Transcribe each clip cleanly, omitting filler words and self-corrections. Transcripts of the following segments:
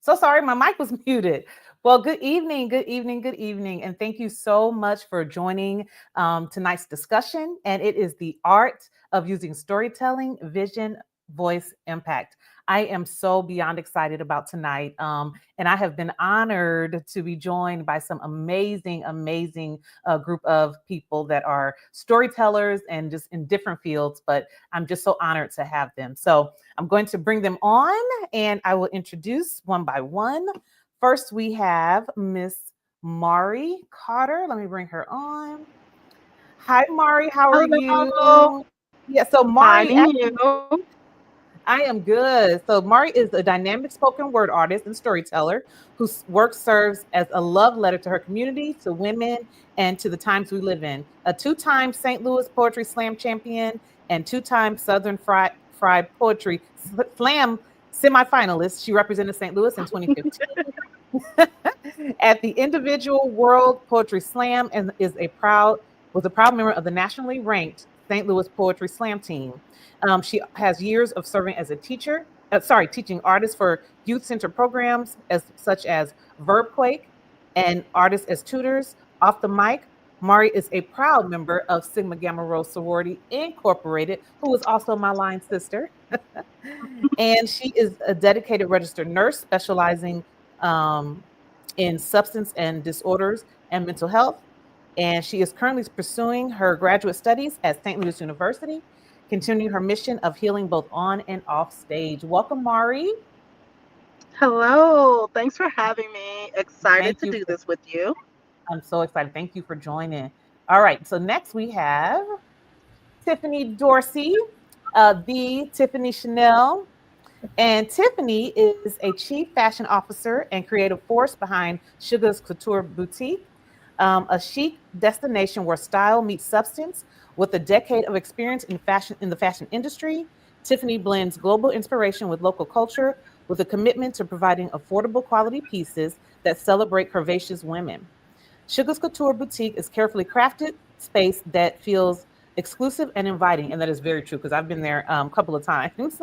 So sorry, my mic was muted. Well, good evening, good evening, good evening. And thank you so much for joining tonight's discussion. And it is the art of using storytelling, vision, voice, impact. I am so beyond excited about tonight. And I have been honored to be joined by some amazing group of people that are storytellers and just in different fields. But I'm just so honored to have them. So I'm going to bring them on and I will introduce one by one. First, we have Miss Mari Carter. Let me bring her on. Hi, Mari. How are Hello. you? Yeah, so Fine, Mari, and you? I am good. So Mari is a dynamic spoken word artist and storyteller whose work serves as a love letter to her community, to women, and to the times we live in. A two-time St. Louis Poetry Slam champion and two-time Southern Fried Poetry Slam semifinalist. She represented St. Louis in 2015 at the individual World Poetry Slam and was a proud member of the nationally ranked St. Louis Poetry Slam team. She has years of serving as a teaching artist for youth center programs such as Verbquake and artists as tutors. Off the mic, Mari is a proud member of Sigma Gamma Rho Sorority Incorporated, who is also my line sister. And she is a dedicated registered nurse specializing um, in substance and disorders and mental health. And she is currently pursuing her graduate studies at St. Louis University, continuing her mission of healing both on and off stage. Welcome, Mari. Hello. Thanks for having me. Excited Thank to you. do this with you. I'm so excited. Thank you for joining. All right. So next we have Tiffany Dorsey, the Tiffany Chanel. And Tiffany is a chief fashion officer and creative force behind Sugar's Couture Boutique, a chic destination where style meets substance. With a decade of experience in the fashion industry, Tiffany blends global inspiration with local culture, with a commitment to providing affordable quality pieces that celebrate curvaceous women. Sugar's Couture Boutique is carefully crafted space that feels exclusive and inviting, and that is very true because I've been there a couple of times.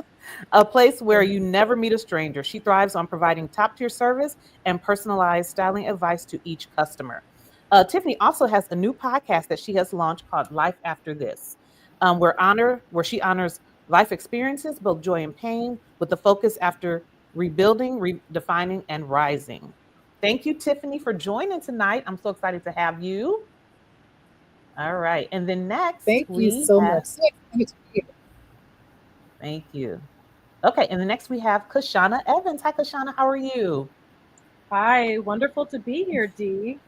A place where you never meet a stranger. She thrives on providing top tier service and personalized styling advice to each customer. Tiffany also has a new podcast that she has launched called Life After This, where she honors life experiences, both joy and pain, with the focus after rebuilding, redefining, and rising. Thank you, Tiffany, for joining tonight. I'm so excited to have you. All right. And then next Thank you we so have, much. So excited to be here. thank you. Okay. And the next we have Kashana Evans. Hi, Kashana. How are you? Hi, wonderful to be here, Dee.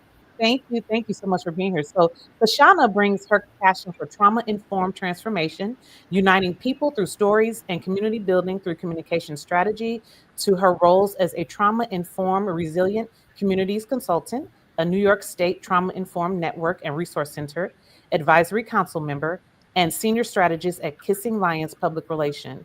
Thank you. Thank you so much for being here. So, Kashana brings her passion for trauma informed transformation, uniting people through stories and community building through communication strategy, to her roles as a trauma informed, resilient communities consultant, a New York State Trauma Informed Network and Resource Center advisory council member, and senior strategist at Kissing Lions Public Relation.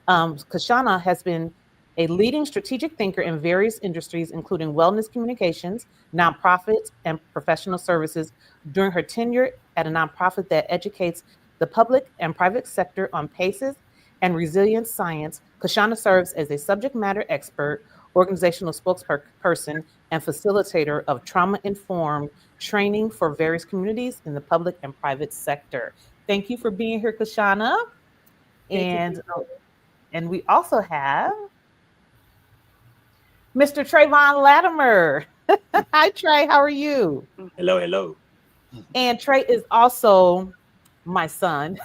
Kashana has been a leading strategic thinker in various industries, including wellness communications, nonprofits, and professional services during her tenure at a nonprofit that educates the public and private sector on PACEs and resilience science. Kashana serves as a subject matter expert, organizational spokesperson, and facilitator of trauma informed training for various communities in the public and private sector. Thank you for being here, Kashana. Great to And be here. and we also have Mr. Trayvon Latimer. Hi, Trey. How are you? Hello, hello. And Trey is also my son.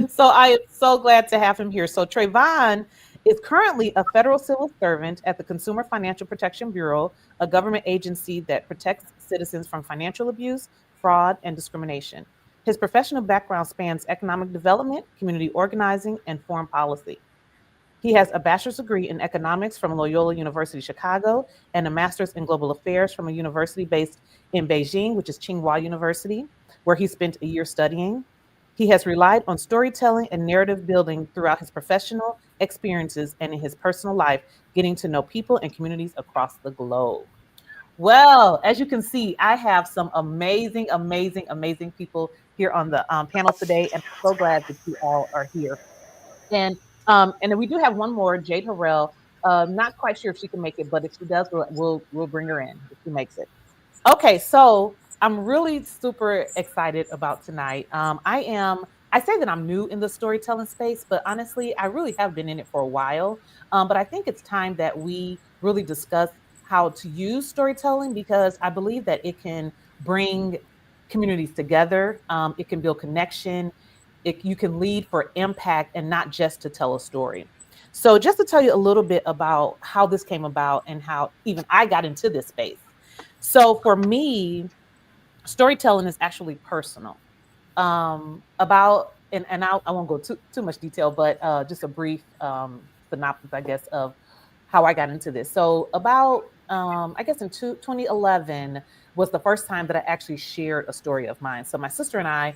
So I am so glad to have him here. So Trayvon is currently a federal civil servant at the Consumer Financial Protection Bureau, a government agency that protects citizens from financial abuse, fraud, and discrimination. His professional background spans economic development, community organizing, and foreign policy. He has a bachelor's degree in economics from Loyola University Chicago and a master's in global affairs from a university based in Beijing, which is Tsinghua University, where he spent a year studying. He has relied on storytelling and narrative building throughout his professional experiences and in his personal life, getting to know people and communities across the globe. Well, as you can see, I have some amazing people here on the panel today, and I'm so glad that you all are here. And then we do have one more, Jade Harrell, Not quite sure if she can make it, but if she does, we'll bring her in if she makes it. Okay, so I'm really super excited about tonight. I say that I'm new in the storytelling space, but honestly, I really have been in it for a while. But I think it's time that we really discuss how to use storytelling because I believe that it can bring communities together. It can build connection. You can lead for impact and not just to tell a story. So, just to tell you a little bit about how this came about and how even I got into this space. So for me, storytelling is actually personal. About and I won't go too much detail, but just a brief synopsis, I guess, of how I got into this. So about I guess in 2011 was the first time that I actually shared a story of mine. So my sister and I,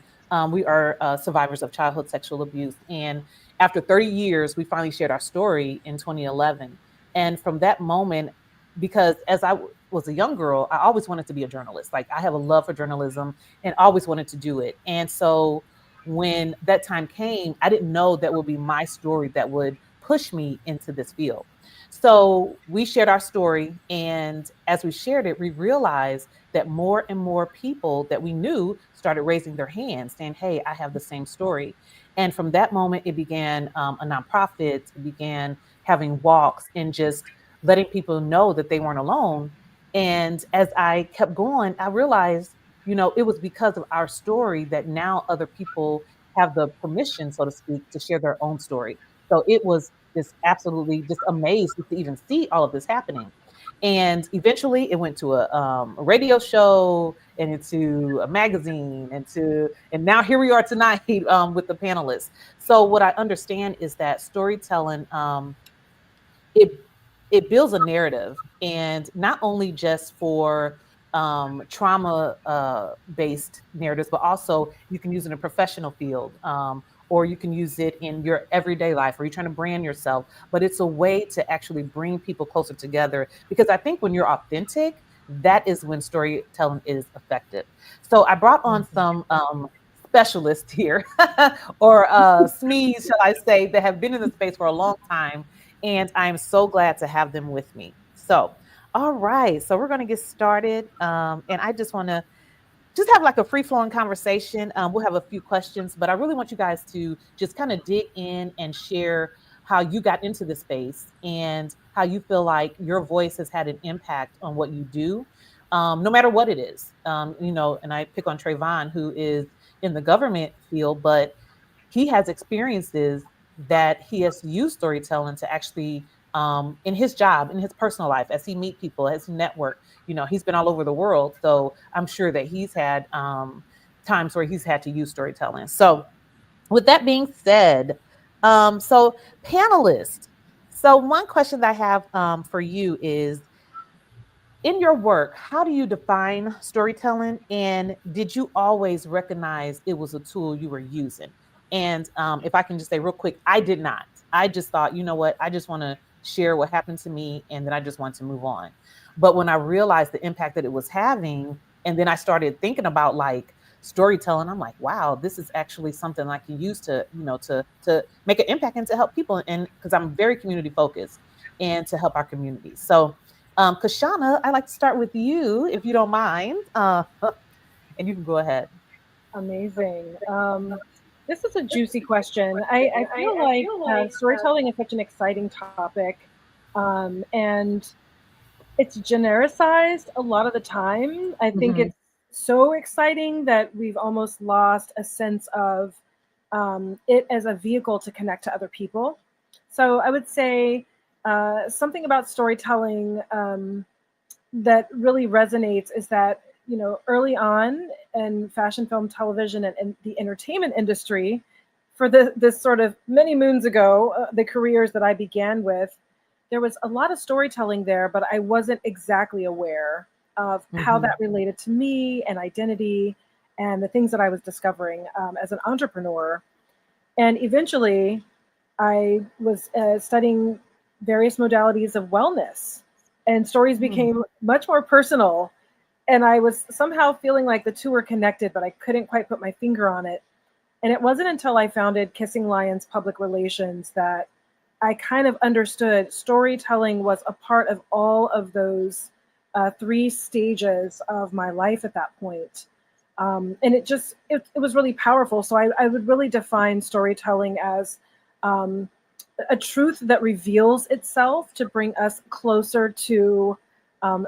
we are survivors of childhood sexual abuse, and after 30 years, we finally shared our story in 2011. And from that moment, because as was a young girl, I always wanted to be a journalist. Like I have a love for journalism and always wanted to do it. And so when that time came, I didn't know that would be my story that would push me into this field. So we shared our story. And as we shared it, we realized that more and more people that we knew started raising their hands saying, hey, I have the same story. And from that moment, it began a nonprofit, it began having walks and just letting people know that they weren't alone. And as I kept going, I realized, it was because of our story that now other people have the permission, so to speak, to share their own story. So it was just absolutely just amazed to even see all of this happening. And eventually it went to a radio show and into a magazine and now here we are tonight with the panelists. So what I understand is that storytelling, it builds a narrative, and not only just for trauma based narratives, but also you can use it in a professional field, or you can use it in your everyday life, or you're trying to brand yourself. But it's a way to actually bring people closer together, because I think when you're authentic, that is when storytelling is effective. So I brought on some specialists here, or SMEs, shall I say, that have been in the space for a long time, and I'm so glad to have them with me. So, all right, so we're going to get started, and I just want to just have like a free flowing conversation. We'll have a few questions, but I really want you guys to just kind of dig in and share how you got into the space and how you feel like your voice has had an impact on what you do, no matter what it is. And I pick on Trayvon, who is in the government field, but he has experiences that he has used storytelling to actually in his job, in his personal life, as he meet people, as he network. He's been all over the world, so I'm sure that he's had times where he's had to use storytelling. So with that being said, so panelists, so one question that I have for you is, in your work, how do you define storytelling? And did you always recognize it was a tool you were using? And if I can just say real quick, I did not. I just thought, you know what, I just want to share what happened to me, and then I just want to move on. But when I realized the impact that it was having, and then I started thinking about like storytelling, I'm like, wow, this is actually something I can use to, to make an impact and to help people. And because I'm very community focused and to help our community. So Kashana, I'd like to start with you, if you don't mind, and you can go ahead. Amazing. This is a juicy question. I feel like storytelling is such an exciting topic, and it's genericized a lot of the time. I think it's so exciting that we've almost lost a sense of it as a vehicle to connect to other people. So I would say something about storytelling that really resonates is that, early on in fashion, film, television, and the entertainment industry, for this sort of many moons ago, the careers that I began with, there was a lot of storytelling there, but I wasn't exactly aware of how that related to me and identity and the things that I was discovering as an entrepreneur. And eventually, I was studying various modalities of wellness, and stories became much more personal. And I was somehow feeling like the two were connected, but I couldn't quite put my finger on it. And it wasn't until I founded Kissing Lions Public Relations that I kind of understood storytelling was a part of all of those three stages of my life at that point. And it was really powerful. So I would really define storytelling as um, a truth that reveals itself to bring us closer to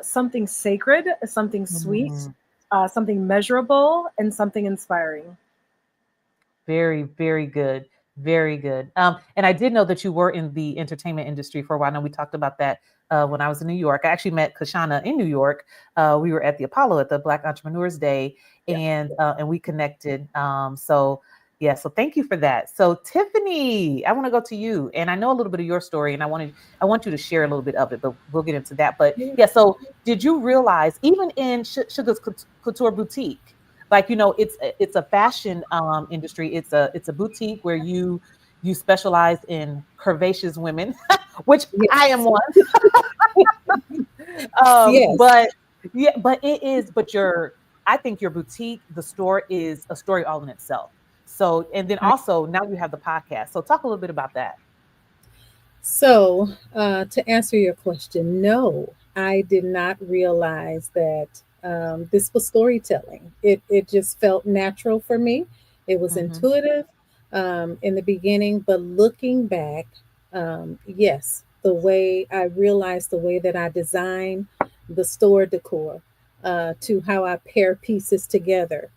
something sacred, something sweet, Mhm. something measurable, and something inspiring. Very, very good. Very good. And I did know that you were in the entertainment industry for a while. I know we talked about that when I was in New York. I actually met Kashana in New York. We were at the Apollo at the Black Entrepreneurs Day, Yeah. and we connected. So yeah, so thank you for that. So Tiffany, I want to go to you, and I know a little bit of your story, and I want you to share a little bit of it, but we'll get into that. But Yeah. yeah, so did you realize even in Sugar's Couture Boutique? Like, it's a fashion industry. It's a boutique where you specialize in curvaceous women, which I am Yes. one. Yes. But yeah, but it is, but your I think your boutique, the store, is a story all in itself. So, and then I, also now you have the podcast, so talk a little bit about that. so, to answer your question, no, I did not realize that this was storytelling. It just felt natural for me. It was Hmm. intuitive in the beginning, but looking back, yes, the way I realized the way that I design the store decor, to how I pair pieces together,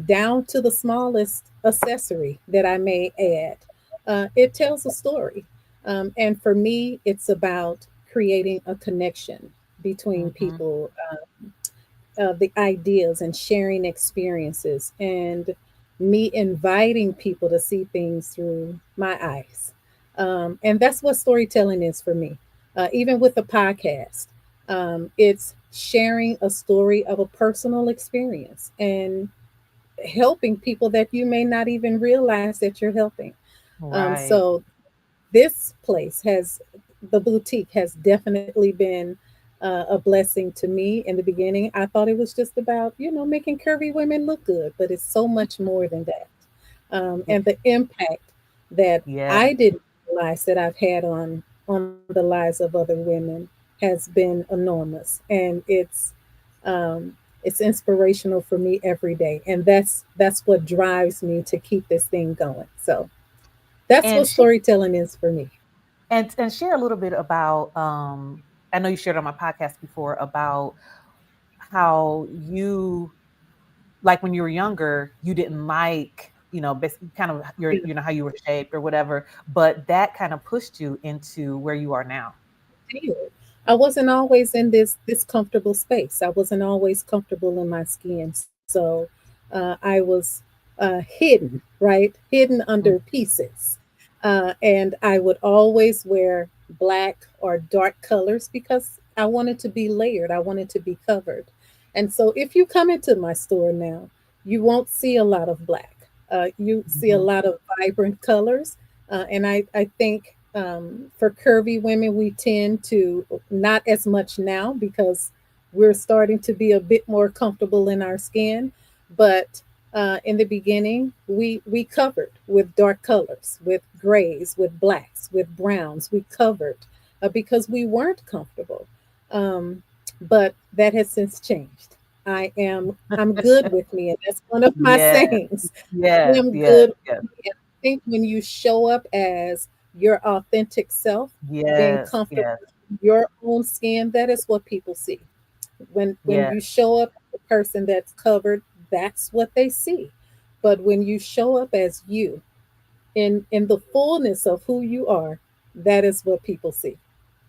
down to the smallest accessory that I may add, it tells a story. And for me, it's about creating a connection between Hmm. people, the ideas and sharing experiences, and me inviting people to see things through my eyes. And that's what storytelling is for me. Even with the podcast, it's sharing a story of a personal experience and helping people that you may not even realize that you're helping. Right. So this place has the boutique has definitely been a blessing to me. In the beginning, I thought it was just about making curvy women look good, but it's so much more than that. Yeah. And the impact that Yeah. I didn't realize that I've had on the lives of other women has been enormous, and it's inspirational for me every day, and that's what drives me to keep this thing going. So that's And what storytelling is for me. and share a little bit about I know you shared on my podcast before about how you, like, when you were younger, you didn't like, basically kind of your, how you were shaped or whatever, but that kind of pushed you into where you are now. Did. I wasn't always in this comfortable space. I wasn't always comfortable in my skin. So I was hidden, right? Hidden Mm. under pieces. And I would always wear black or dark colors because I wanted to be layered. I wanted to be covered. And so if you come into my store now, you won't see a lot of black. You see a Mhm. lot of vibrant colors. And I think for curvy women, we tend to not as much now because we're starting to be a bit more comfortable in our skin. But in the beginning, we covered with dark colors, with grays, with blacks, with browns. We covered because we weren't comfortable. Um, but that has since changed. I'm good with me, and that's one of my Yes, sayings. I yes, am yes, good yes, with me. And I think when you show up as your authentic self, being yes, comfortable yes, in your own skin, that is what people see. When yes, you show up as a person that's covered, that's what they see. But when you show up as you in the fullness of who you are, that is what people see.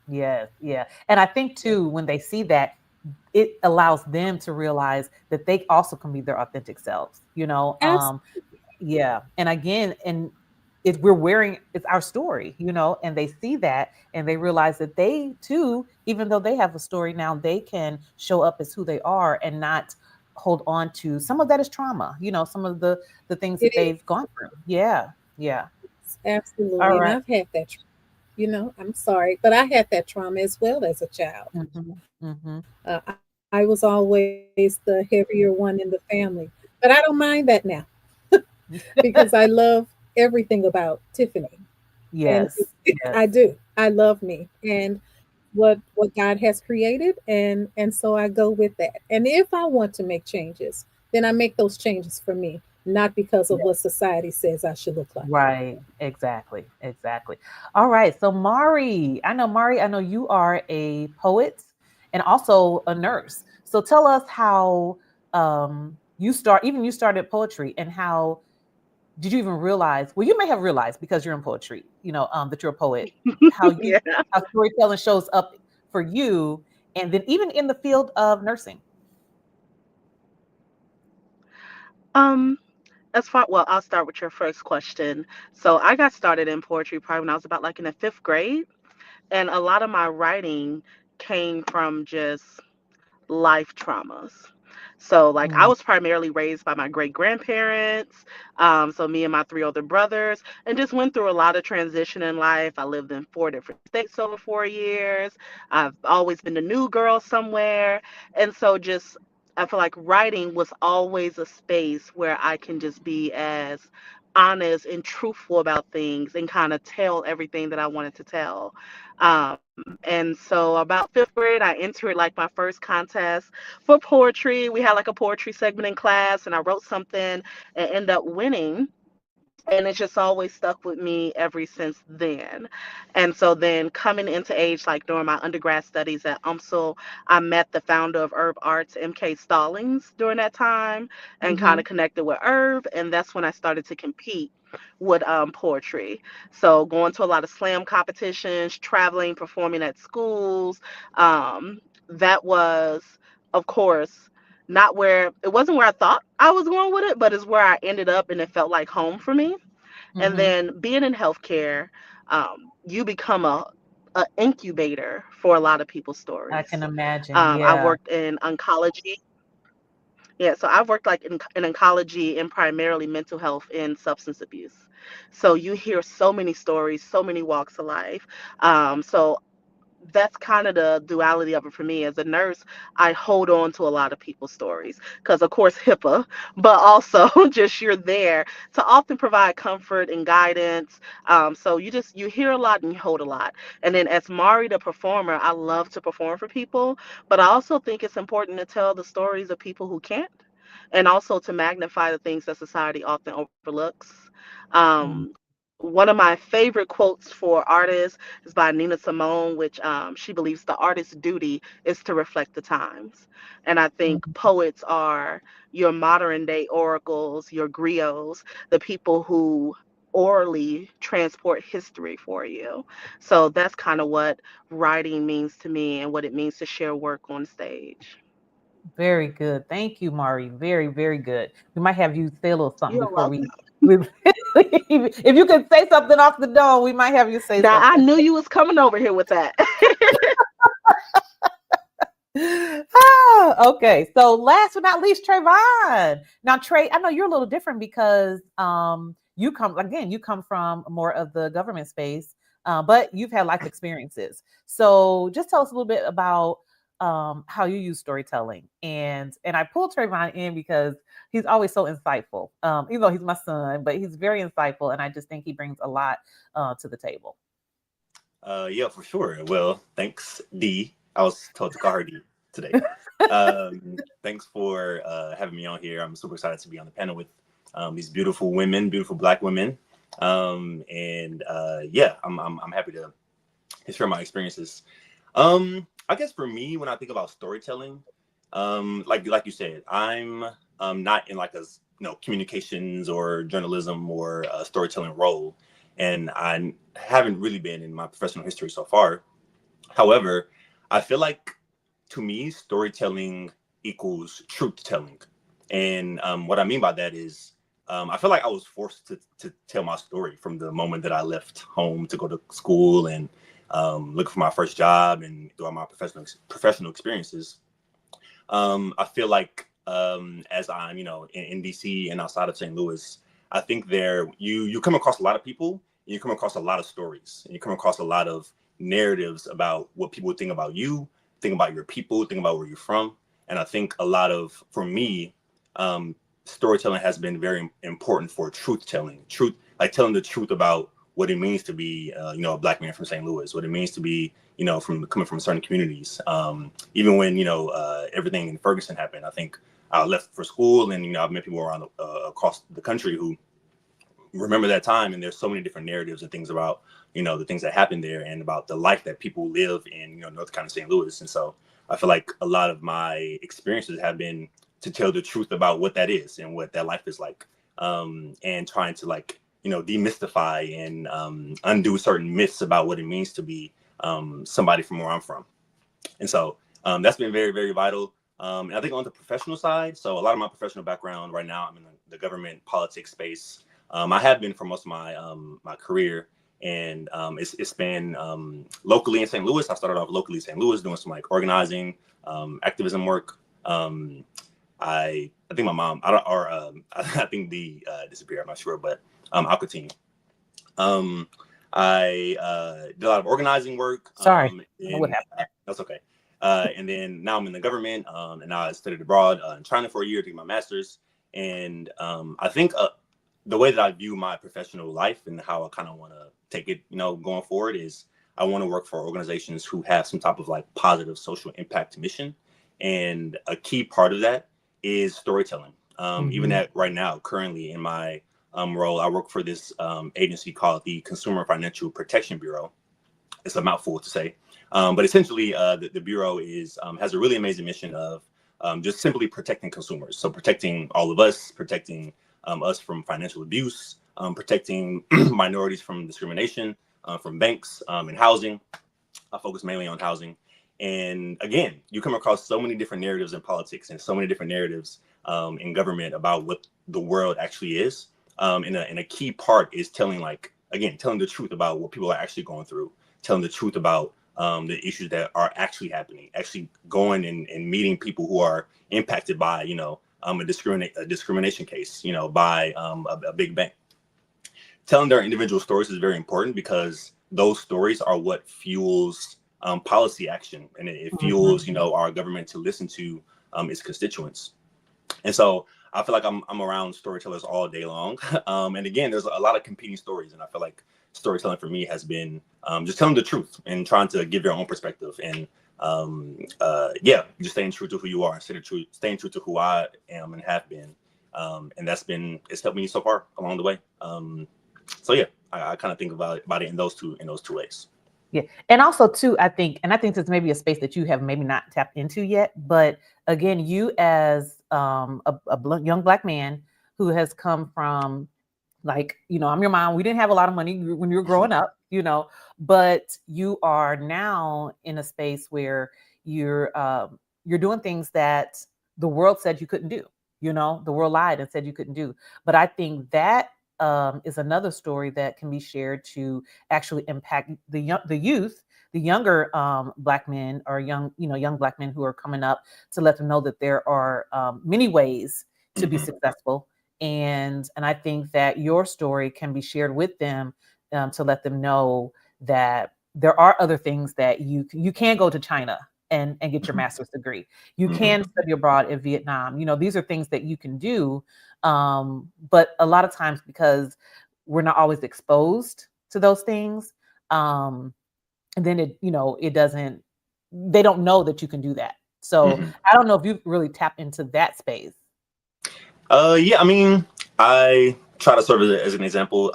yes, yeah. And I think too, when they see that, it allows them to realize that they also can be their authentic selves, Absolutely. yeah. And again, and we're wearing, it's our story, and they see that and they realize that they too, even though they have a story now, they can show up as who they are and not hold on to some of that is trauma, some of the things It that is. they've gone through. Yeah. Yeah. All Absolutely. And right. I've had that trauma. I'm sorry, but I had that trauma as well as a child. Mm-hmm. Mm-hmm. I was always the heavier one in the family, but I don't mind that now because I love everything about Tiffany. And Yes. I Yes. do. I love me and what God has created, and so I go with that. And if I want to make changes, then I make those changes for me, not because of what society says I should look like. Right. Exactly. Exactly. All right. So Mari, I know you are a poet and also a nurse. So tell us how you started poetry and how did you even realize, well, you may have realized because you're in poetry, that you're a poet, how you Yeah. how storytelling shows up for you and then even in the field of nursing. Um, as far well, I'll start with your first question. So I got started in poetry probably when I was about like in the fifth grade, and a lot of my writing came from just life traumas. So, like, I Mm, was primarily raised by my great grandparents. So, me and my three older brothers, and just went through a lot of transition in life. I lived in four different states over 4 years. I've always been the new girl somewhere. And so, just I feel like writing was always a space where I can just be as honest and truthful about things and kind of tell everything that I wanted to tell. And so about fifth grade, I entered like my first contest for poetry. We had like a poetry segment in class, and I wrote something and ended up winning. And it's just always stuck with me ever since then. And so then coming into age, like during my undergrad studies at UMSL, I met the founder of Herb Arts, MK Stallings, during that time and kind mhm, of connected with Herb. And that's when I started to compete with poetry. So going to a lot of slam competitions, traveling, performing at schools. That was, of course, not where it wasn't where I thought I was going with it, but it's where I ended up and it felt like home for me. And mhm. then being in healthcare, you become a incubator for a lot of people's I stories. can imagine. I Yeah. worked in oncology. Yeah, so I've worked like in oncology and primarily mental health and substance abuse. So you hear so many stories, so many walks of life. So that's kind of the duality of it for me. As a nurse, I hold on to a lot of people's stories because, of course, HIPAA, but also just you're there to often provide comfort and guidance. So you hear a lot and you hold a lot. And then as Mari, the performer, I love to perform for people, but I also think it's important to tell the stories of people who can't, and also to magnify the things that society often overlooks. Mm, Um, One of my favorite quotes for artists is by Nina Simone, which she believes the artist's duty is to reflect the times. And I think mhm. poets are your modern day oracles, your griots, the people who orally transport history for you. So that's kind of what writing means to me and what it means to share work on stage. Very good. Thank you, Mari. Very, very good. We might have you say a little something You're before welcome. we if you could say something off the dome, we might have you say Now I something. knew you was coming over here with that. Okay. So last but not least, Trayvon. Now, Trey, I know you're a little different because you come from more of the government space, but you've had life experiences. So just tell us a little bit about how you use storytelling. And I pulled Trayvon in because he's always so insightful. Even though he's my son, but he's very insightful, and I just think he brings a lot to the table. Yeah, for sure. Well, thanks, D. I was told to call her D today. Thanks for having me on here. I'm super excited to be on the panel with these beautiful women, beautiful Black women. And yeah, I'm happy to share my experiences. I guess for me, when I think about storytelling, like you said, I'm not in like a communications or journalism or storytelling role, and I haven't really been in my professional history so far. However, I feel like to me, storytelling equals truth telling, and what I mean by that is. I feel like I was forced to tell my story from the moment that I left home to go to school and looking for my first job and throughout my professional experiences. I feel like as I'm, in DC and outside of St. Louis, I think there you come across a lot of people, and you come across a lot of stories, and you come across a lot of narratives about what people think about you, think about your people, think about where you're from. And I think a lot of, for me, storytelling has been very important for truth telling, like telling the truth about what it means to be, a Black man from St. Louis, what it means to be, from coming from certain communities. Even when, everything in Ferguson happened, I think I left for school, and, I've met people around across the country who remember that time. And there's so many different narratives and things about, the things that happened there and about the life that people live in, North Carolina, St. Louis. And so I feel like a lot of my experiences have been to tell the truth about what that is and what that life is like, and trying to demystify and undo certain myths about what it means to be somebody from where I'm from. And so that's been very, very vital. And I think on the professional side, so a lot of my professional background right now, I'm in the government politics space. I have been for most of my my career, and it's been locally in St. Louis. I started off locally in St. Louis doing some organizing, activism work. I think my mom, I think the disappeared. I'm not sure, but I'll continue. I did a lot of organizing work. Sorry, what happened? That's okay. And then now I'm in the government, and now I studied abroad in China for a year to get my master's. And I think the way that I view my professional life and how I kind of want to take it, going forward is I want to work for organizations who have some type of positive social impact mission. And a key part of that is storytelling. Even at right now, currently in my role, I work for this agency called the Consumer Financial Protection Bureau. It's a mouthful to say, but essentially the Bureau has a really amazing mission of just simply protecting consumers. So protecting all of us, protecting us from financial abuse, protecting minorities from discrimination, from banks, and housing. I focus mainly on housing. And again, you come across so many different narratives in politics and so many different narratives in government about what the world actually is. And a key part is telling the truth about what people are actually going through, telling the truth about the issues that are actually happening, actually going and meeting people who are impacted by, a discrimination case, by a big bank. Telling their individual stories is very important because those stories are what fuels policy action, and it fuels, our government to listen to its constituents. And so I feel like I'm around storytellers all day long. And again, there's a lot of competing stories, and I feel like storytelling for me has been just telling the truth and trying to give your own perspective, and just staying true to who you are, staying true to who I am and have been. And it's helped me so far along the way. I kind of think about it in those two ways. Yeah. And also too, I think this may be a space that you have maybe not tapped into yet, but again, you as a young Black man who has come from I'm your mom. We didn't have a lot of money when you were growing up, but you are now in a space where you're doing things that the world said you couldn't do. The world lied and said you couldn't do. But I think that is another story that can be shared to actually impact the youth, the younger Black men or young Black men who are coming up, to let them know that there are many ways to be successful. And I think that your story can be shared with them to let them know that there are other things that you can go to China and get your master's degree. You can study abroad in Vietnam. These are things that you can do. But a lot of times, because we're not always exposed to those things, and then they don't know that you can do that. So I don't know if you really tap into that space. I mean, I try to serve as an example.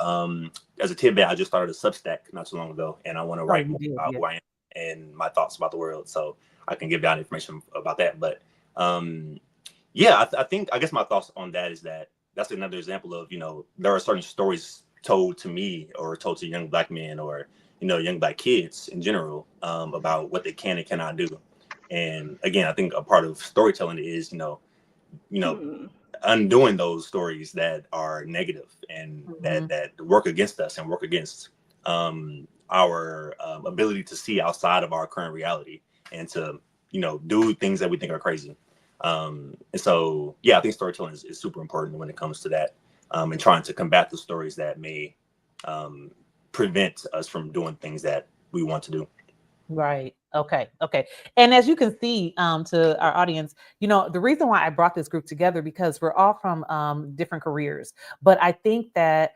As a tidbit, I just started a Substack not too long ago, and I want to write about who I am and my thoughts about the world, so I can give down information about that. But I guess my thoughts on that is that's another example of, there are certain stories told to me or told to young Black men or, young Black kids in general about what they can and cannot do. And again, I think a part of storytelling is, undoing those stories that are negative and that work against us and work against our ability to see outside of our current reality and to, do things that we think are crazy. And so, I think storytelling is super important when it comes to that, and trying to combat the stories that may prevent us from doing things that we want to do. Right. Okay. And as you can see, to our audience, the reason why I brought this group together, because we're all from different careers, but I think that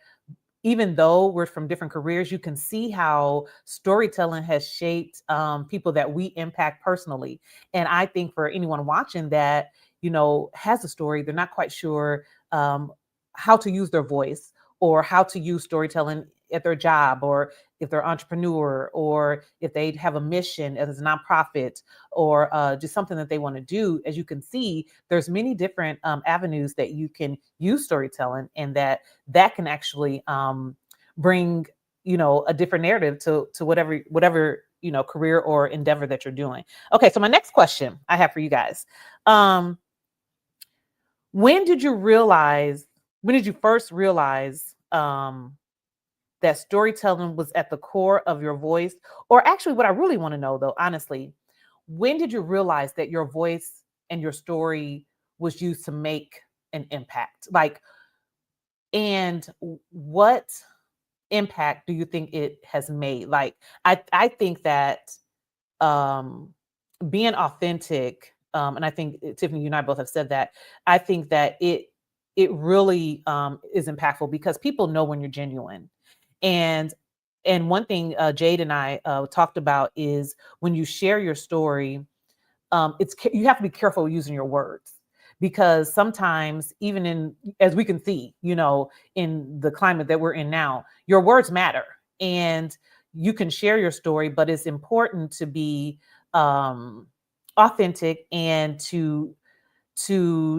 even though we're from different careers, you can see how storytelling has shaped people that we impact personally. And I think for anyone watching that, has a story, they're not quite sure how to use their voice or how to use storytelling at their job, or if they're an entrepreneur, or if they have a mission as a nonprofit, or just something that they want to do. As you can see, there's many different avenues that you can use storytelling, and that can actually bring a different narrative to whatever career or endeavor that you're doing. Okay, so my next question I have for you guys: when did you first realize that storytelling was at the core of your voice? Or actually, what I really want to know, though, honestly, when did you realize that your voice and your story was used to make an impact? And what impact do you think it has made? I think that being authentic, and I think Tiffany, you and I both have said that, I think that it really is impactful because people know when you're genuine. And one thing Jade and I talked about is when you share your story, you have to be careful using your words, because sometimes, even as we can see, in the climate that we're in now, your words matter, and you can share your story, but it's important to be authentic and to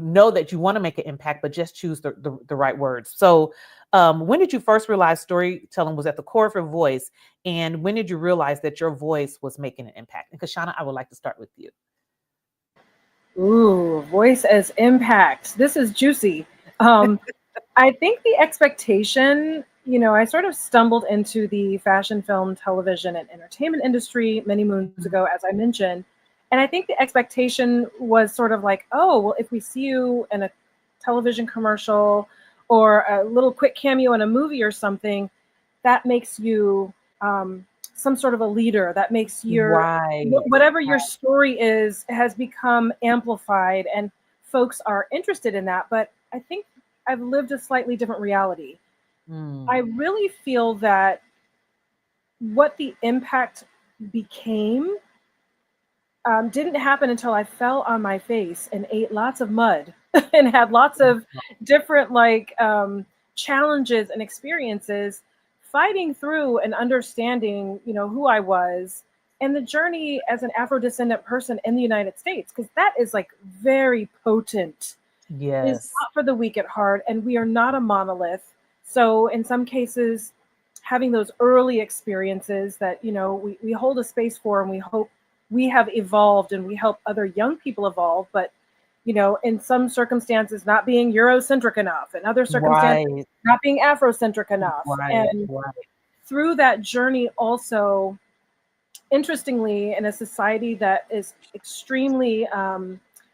know that you want to make an impact, but just choose the right words. So when did you first realize storytelling was at the core of your voice? And when did you realize that your voice was making an impact? And Kashana, I would like to start with you. Ooh, voice as impact. This is juicy. I think the expectation, I sort of stumbled into the fashion, film, television, and entertainment industry many moons ago, as I mentioned. And I think the expectation was sort of like, oh, well, if we see you in a television commercial or a little quick cameo in a movie or something, that makes you some sort of a leader. That makes whatever your story is has become amplified, and folks are interested in that. But I think I've lived a slightly different reality. I really feel that what the impact became didn't happen until I fell on my face and ate lots of mud and had lots of different challenges and experiences, fighting through and understanding, who I was and the journey as an Afro-descendant person in the United States, because that is very potent. Yes. It's not for the weak at heart, and we are not a monolith. So in some cases, having those early experiences that, we hold a space for, and we hope we have evolved and we help other young people evolve, but in some circumstances not being Eurocentric enough, and other circumstances not being Afrocentric enough. Through that journey also, interestingly, in a society that is extremely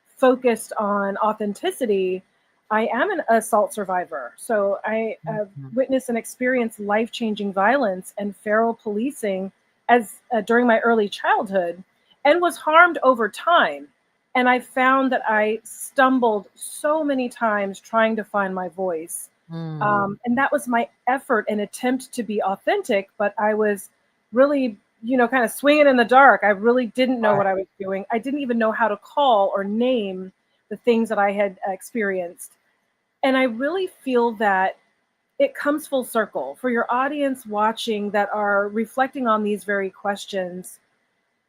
focused on authenticity, I am an assault survivor. So I have witnessed and experienced life-changing violence and feral policing during my early childhood, and was harmed over time. And I found that I stumbled so many times trying to find my voice. And that was my effort and attempt to be authentic, but I was really, kind of swinging in the dark. I really didn't know what I was doing. I didn't even know how to call or name the things that I had experienced. And I really feel that it comes full circle for your audience watching that are reflecting on these very questions.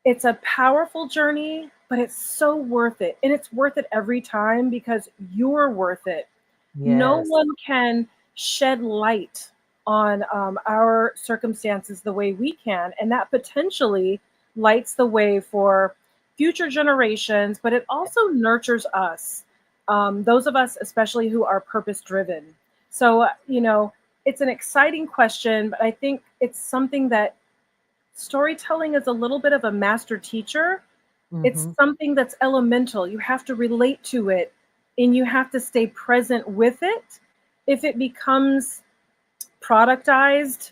It's a powerful journey, but it's so worth it. And it's worth it every time because you're worth it. Yes. No one can shed light on our circumstances the way we can. And that potentially lights the way for future generations, but it also nurtures us, those of us especially who are purpose-driven. So, it's an exciting question, but I think it's something that storytelling is a little bit of a master teacher. It's something that's elemental. You have to relate to it, and you have to stay present with it. If it becomes productized,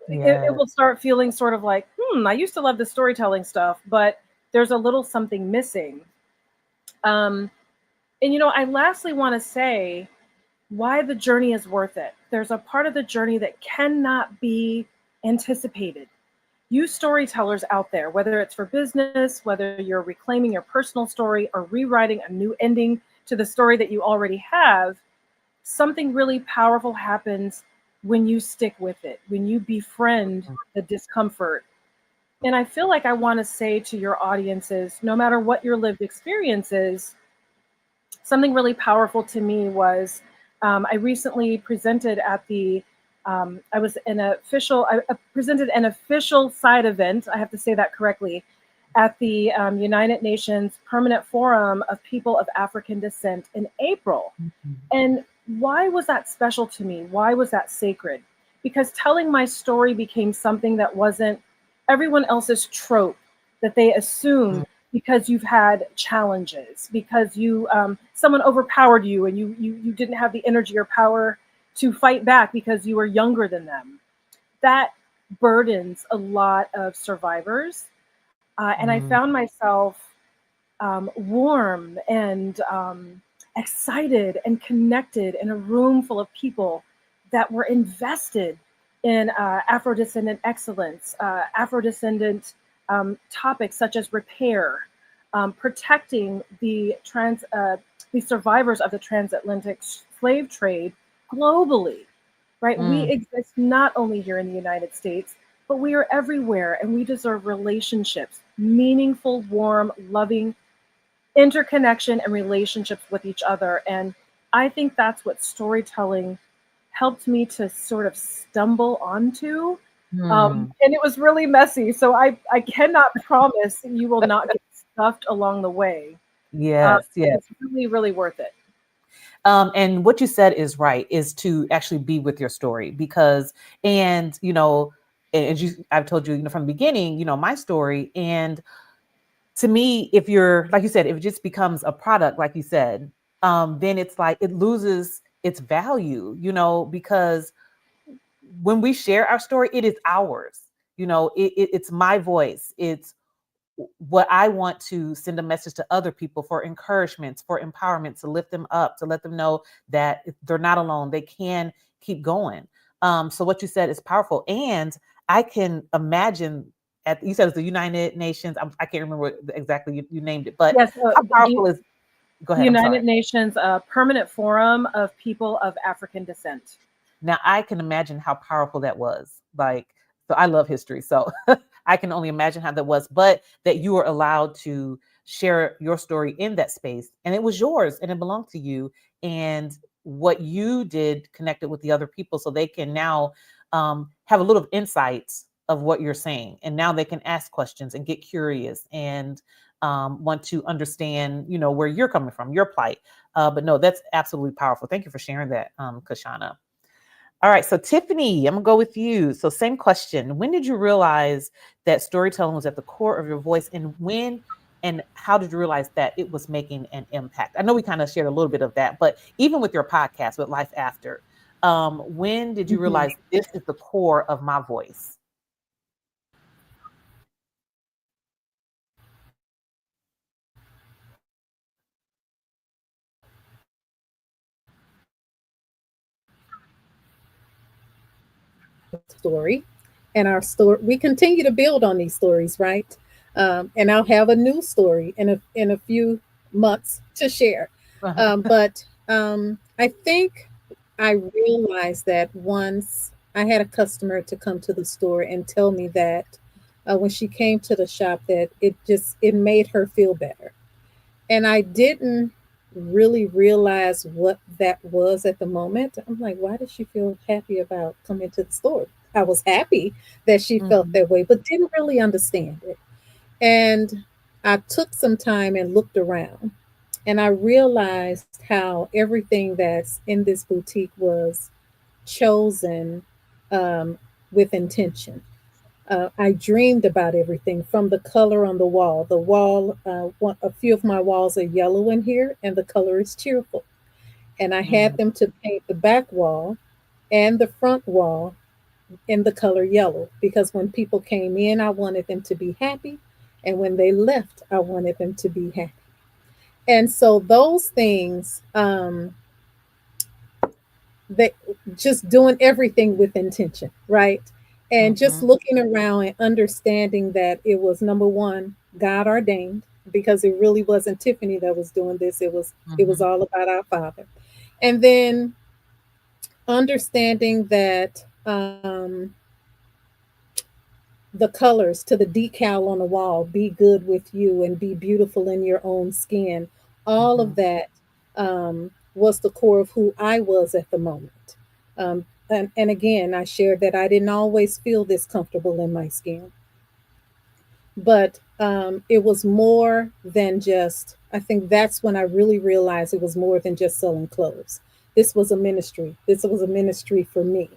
it will start feeling sort of like, I used to love the storytelling stuff, but there's a little something missing. And I lastly want to say, why the journey is worth it. There's a part of the journey that cannot be anticipated. You storytellers out there, whether it's for business, whether you're reclaiming your personal story or rewriting a new ending to the story that you already have, something really powerful happens when you stick with it, when you befriend the discomfort. And I feel like I want to say to your audiences, no matter what your lived experience is, something really powerful to me was I recently presented at the I presented an official side event, I have to say that correctly, at the United Nations Permanent Forum of People of African Descent in April. Mhm. And why was that special to me? Why was that sacred? Because telling my story became something that wasn't everyone else's trope that they assume because you've had challenges, because you someone overpowered you and you didn't have the energy or power to fight back because you were younger than them. That burdens a lot of survivors. And I found myself warm and excited and connected in a room full of people that were invested in Afro-descendant excellence, Afro-descendant topics such as repair, protecting the survivors of the transatlantic slave trade globally, right? We exist not only here in the United States, but we are everywhere, and we deserve relationships, meaningful, warm, loving interconnection and relationships with each other. And I think that's what storytelling helped me to sort of stumble onto. And it was really messy. So I cannot promise you will not get stuffed along the way. Yes, yes. It's really, really worth it. And what you said is right, is to actually be with your story because, and, you know, as I've told you, you know, from the beginning, you know, my story. And to me, if you're, like you said, if it just becomes a product, like you said, then it's like, it loses its value, you know, because when we share our story, it is ours, you know, it's my voice. It's what I want to send a message to other people for encouragement, for empowerment, to lift them up, to let them know that they're not alone. They can keep going. So what you said is powerful. And I can imagine you said it's the United Nations. I can't remember what exactly you named it, but Yes, how powerful is, go the ahead. United Nations Permanent Forum of People of African Descent. Now I can imagine how powerful that was. Like, so I love history. So I can only imagine how that was, but that you were allowed to share your story in that space and it was yours and it belonged to you. And what you did connected with the other people so they can now have a little insights of what you're saying. And now they can ask questions and get curious and want to understand, you know, where you're coming from, your plight. But no, that's absolutely powerful. Thank you for sharing that, Kashana. All right, so Tiffany, I'm gonna go with you. So same question. When did you realize that storytelling was at the core of your voice and when and how did you realize that it was making an impact? I know we kind of shared a little bit of that, but even with your podcast with Life After, when did you realize this is the core of my voice? Story, and our story, we continue to build on these stories, right? And I'll have a new story in a few months to share. But I think I realized that once I had a customer to come to the store and tell me that when she came to the shop that it made her feel better, and I didn't really realize what that was at the moment. I'm like, why does she feel happy about coming to the store? I was happy that she felt that way, but didn't really understand it. And I took some time and looked around, and I realized how everything that's in this boutique was chosen um, with intention. I dreamed about everything from the color on the wall. A few of my walls are yellow in here, and the color is cheerful. And I had them to paint the back wall and the front wall in the color yellow because when people came in, I wanted them to be happy. And when they left, I wanted them to be happy. And so those things they just doing everything with intention, right? And just Mhm. looking around and understanding that it was, number one, God ordained, because it really wasn't Tiffany that was doing this. It was Mhm. all about our Father. And then understanding that the colors to the decal on the wall, be good with you and be beautiful in your own skin, all of Mhm. that was the core of who I was at the moment. And again, I shared that I didn't always feel this comfortable in my skin, but it was more than just, I think that's when I really realized it was more than just selling clothes. This was a ministry. This was a ministry for me,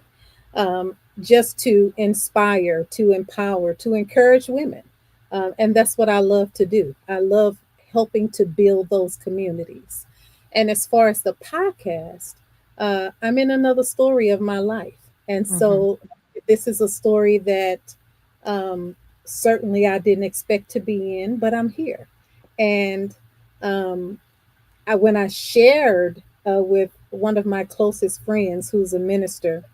just to inspire, to empower, to encourage women. And that's what I love to do. I love helping to build those communities. And as far as the podcast, I'm in another story of my life. And Mhm. so this is a story that um, certainly I didn't expect to be in, but I'm here. And um, when I shared with one of my closest friends, who's a minister,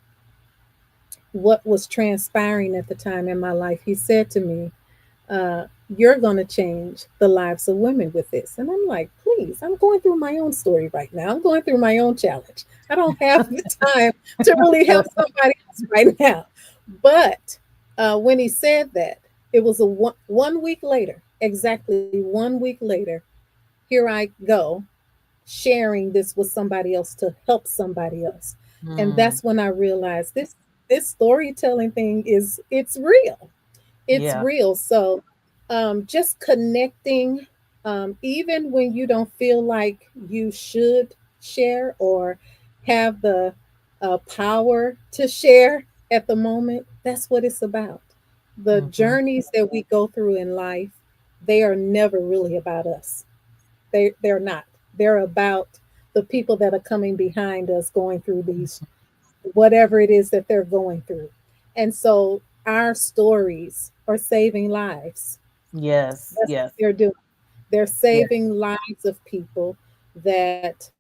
what was transpiring at the time in my life, he said to me, "You're going to change the lives of women with this." And I'm like, please, I'm going through my own story right now. I'm going through my own challenge. I don't have the time to really help somebody else right now. But when he said that, it was a one week later, exactly 1 week later, here I go sharing this with somebody else to help somebody else. And Mm. that's when I realized this storytelling thing is, it's real. It's Yeah. real. So just connecting, even when you don't feel like you should share or have the power to share at the moment, that's what it's about. The Mhm. journeys that we go through in life, they are never really about us. They're not. They're about the people that are coming behind us, going through these, whatever it is that they're going through. And so our stories are saving lives. Yes. That's what Yes. they're doing. They're Yes. saving lives of people that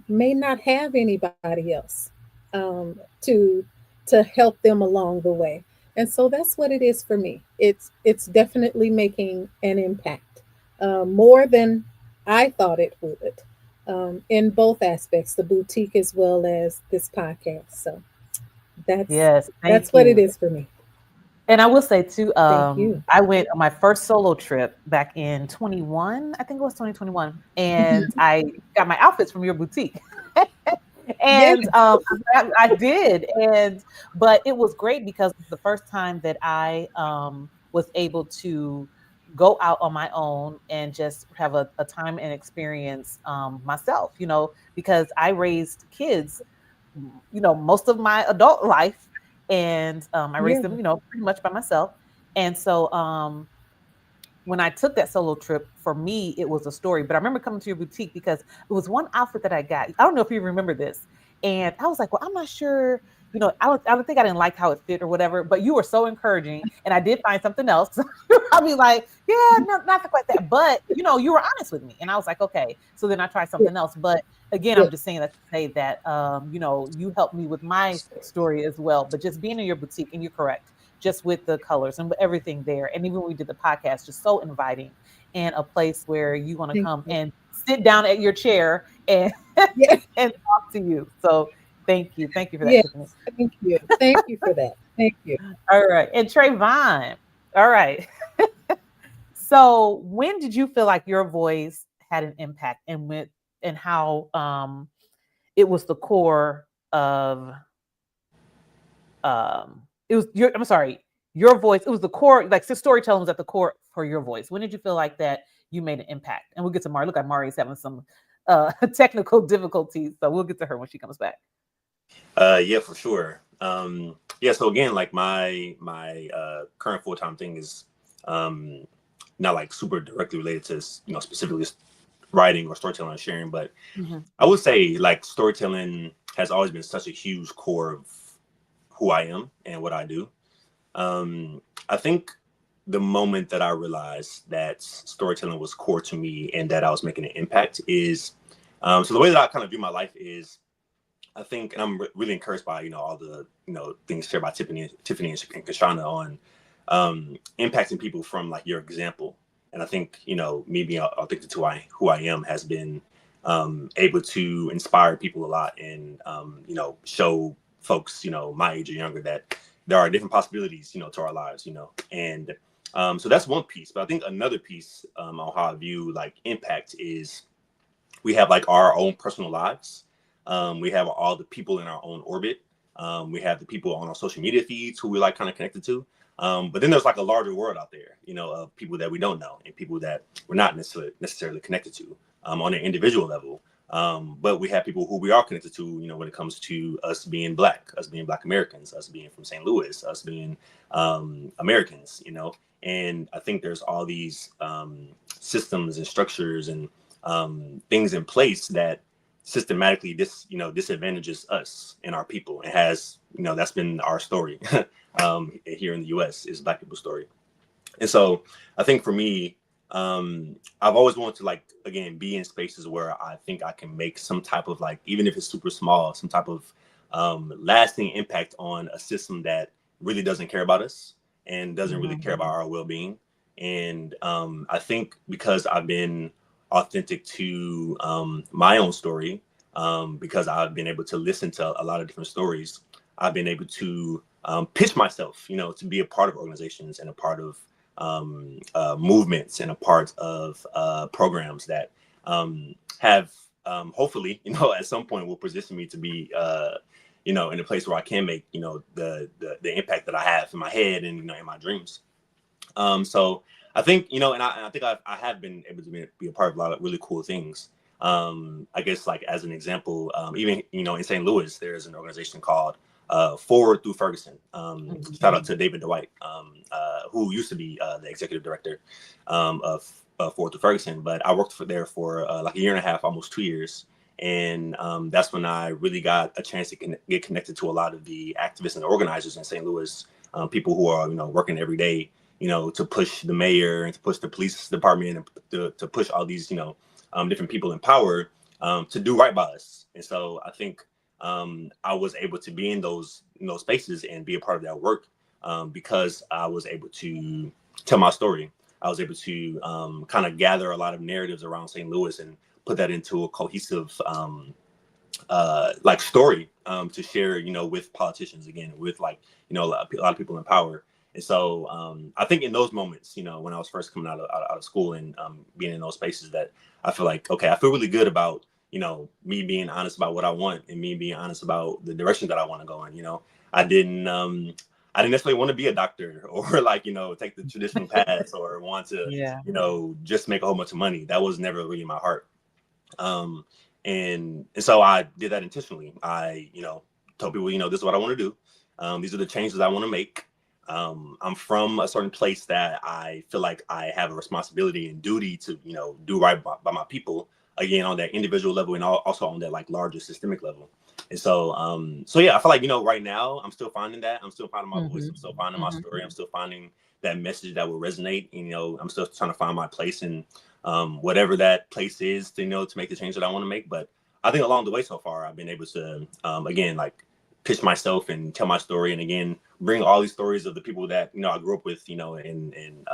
may not have anybody else to help them along the way. And so that's what it is for me. It's definitely making an impact, more than I thought it would, in both aspects, the boutique as well as this podcast. So that's Yes. that's Thank what it you. is for me. And I will say too, Thank you. I went on my first solo trip back in 21, I think it was 2021, and I got my outfits from your boutique. Yes. And I did, and but it was great because it was the first time that I was able to go out on my own and just have a time and experience myself, because I raised kids, most of my adult life, and I raised Yeah. them, pretty much by myself. And so when I took that solo trip, for me, it was a story. But I remember coming to your boutique because it was one outfit that I got. I don't know if you remember this. And I was like, well, I'm not sure. I don't think I didn't like how it fit or whatever, but you were so encouraging. And I did find something else. I'll be like, yeah, no, not quite that. But, you were honest with me. And I was like, okay. So then I tried Yeah. something else. But again, Yeah. I'm just saying that to say that, you helped me with my story as well. But just being in your boutique, and you're correct, just with the colors and everything there. And even when we did the podcast, just so inviting, and a place where you want to Thank come you. and sit down at your chair and Yeah. and talk to you. So thank you. Thank you for that, Yes. Tiffany. Thank you. Thank you for that. Thank you. All right. And Trayvon. All right. So when did you feel like your voice had an impact, and how it was the core of it was your I'm sorry, your voice, it was the core, like the storytelling was at the core for your voice. When did you feel like that you made an impact? And we'll get to Mari. Look, like Mari's having some technical difficulties, so we'll get to her when she comes back. Yeah, for sure. Yeah, so again, like my current full time thing is um, not like super directly related to specifically writing or storytelling or sharing, but Mm-hmm. I would say like storytelling has always been such a huge core of who I am and what I do. I think the moment that I realized that storytelling was core to me and that I was making an impact is so the way that I kind of view my life is I think, and I'm really encouraged by, all the, things shared by Tiffany and Kashana on impacting people from like your example. And I think, me being authentic to who I am has been able to inspire people a lot and, show folks, my age or younger that there are different possibilities, to our lives, and so that's one piece. But I think another piece on how I view like impact is we have like our own personal lives. We have all the people in our own orbit. We have the people on our social media feeds who we like kind of connected to. But then there's like a larger world out there, of people that we don't know and people that we're not necessarily connected to on an individual level. But we have people who we are connected to, when it comes to us being Black Americans, us being from St. Louis, us being Americans, and I think there's all these systems and structures and things in place that systematically disadvantages us and our people. It has, that's been our story here in the US is Black people's story. And so I think for me, I've always wanted to like, again, be in spaces where I think I can make some type of like, even if it's super small, some type of lasting impact on a system that really doesn't care about us and doesn't really care about our well-being. And I think because I've been authentic to my own story, because I've been able to listen to a lot of different stories, I've been able to pitch myself, to be a part of organizations and a part of movements and a part of programs that have hopefully, at some point will position me to be, in a place where I can make, the impact that I have in my head and, in my dreams. So I think, and I think I have been able to be a part of a lot of really cool things. I guess like as an example, even, in St. Louis, there's an organization called Forward Through Ferguson. Shout out to David Dwight, who used to be the executive director of Forward Through Ferguson. But I worked there for like a year and a half, almost 2 years. And that's when I really got a chance to get connected to a lot of the activists and the organizers in St. Louis, people who are, working every day, to push the mayor and to push the police department and to push all these, different people in power to do right by us. And so I think I was able to be in those spaces and be a part of that work because I was able to tell my story. I was able to kind of gather a lot of narratives around St. Louis and put that into a cohesive like story to share, with politicians, again, with like, a lot of people in power. And so I think in those moments, when I was first coming out of school and being in those spaces, that I feel like, okay, I feel really good about, me being honest about what I want and me being honest about the direction that I want to go in. I didn't necessarily want to be a doctor or like, take the traditional path or want to, just make a whole bunch of money. That was never really my heart. And so I did that intentionally. I, told people, this is what I want to do. These are the changes I want to make. I'm from a certain place that I feel like I have a responsibility and duty to, do right by my people, again, on that individual level and also on that like larger systemic level. And so, yeah, I feel like, right now I'm still finding that. I'm still finding my voice. I'm still finding my story. I'm still finding that message that will resonate. I'm still trying to find my place in whatever that place is to make the change that I want to make. But I think along the way so far, I've been able to, again, like pitch myself and tell my story. And again, bring all these stories of the people that, I grew up with, and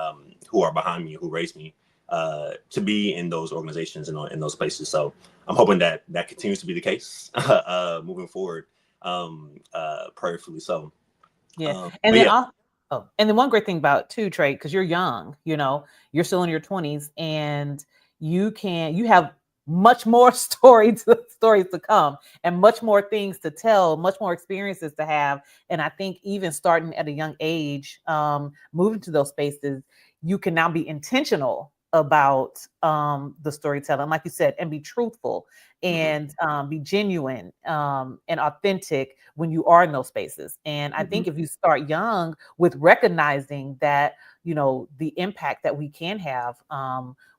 who are behind me, who raised me, to be in those organizations and in those places. So I'm hoping that continues to be the case moving forward, prayerfully so. Yeah. And then and then one great thing about too, Trey, because you're young, you're still in your 20s and you have much more stories to come and much more things to tell, much more experiences to have. And I think even starting at a young age, moving to those spaces, you can now be intentional about the storytelling, like you said, and be truthful and be genuine and authentic when you are in those spaces. And I think if you start young with recognizing that, the impact that we can have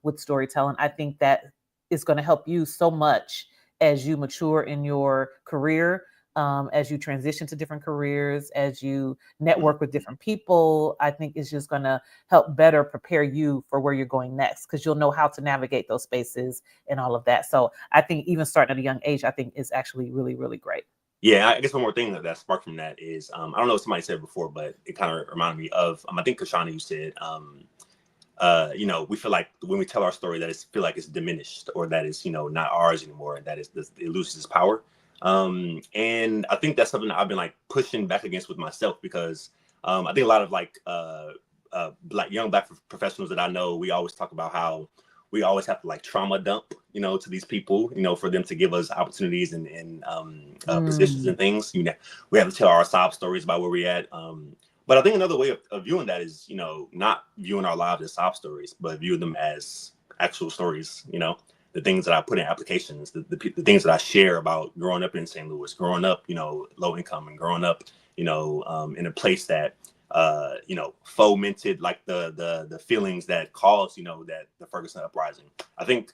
with storytelling, I think that is going to help you so much as you mature in your career, as you transition to different careers, as you network with different people. I think it's just going to help better prepare you for where you're going next, because you'll know how to navigate those spaces and all of that. So I think even starting at a young age, I think is actually really, really great. Yeah, I guess one more thing that sparked from that is, I don't know if somebody said it before, but it kind of reminded me of, I think Kashana, you said, you know, we feel like when we tell our story that it's feel like it's diminished, or that it's, you know, not ours anymore, and that it loses its power. And I think that's something that I've been like pushing back against with myself, because I think a lot of like young black professionals that I know, we always talk about how we always have to like trauma dump, you know, to these people, you know, for them to give us opportunities and positions and things. You know, we have to tell our sob stories about where we're at. But I think another way of viewing that is, you know, not viewing our lives as sob stories, but view them as actual stories. You know, the things that I put in applications, the things that I share about growing up in St. Louis, growing up, you know, low income, and growing up, you know, in a place that you know, fomented like the feelings that caused, you know, that the Ferguson uprising. I think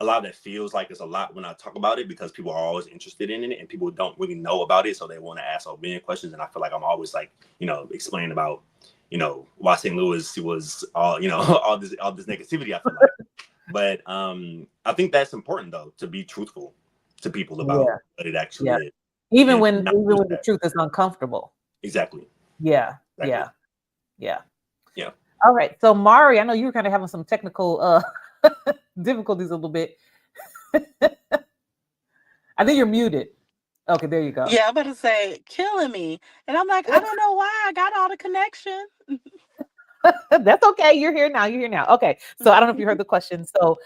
a lot of that feels like it's a lot when I talk about it, because people are always interested in it and people don't really know about it, so they want to ask all million questions. And I feel like I'm always like, you know, explaining about, you know, why St. Louis was all, you know, all this negativity, I feel like. But I think that's important though, to be truthful to people about what it actually is. Even when the truth is uncomfortable. Exactly. Yeah. Exactly. Yeah. All right. So Mari, I know you were kind of having some technical difficulties a little bit. I think you're muted. Okay, there you go. Yeah, I'm about to say killing me. And I'm like, I don't know why I got all the connection. That's okay. You're here now. Okay. So I don't know if you heard the question. So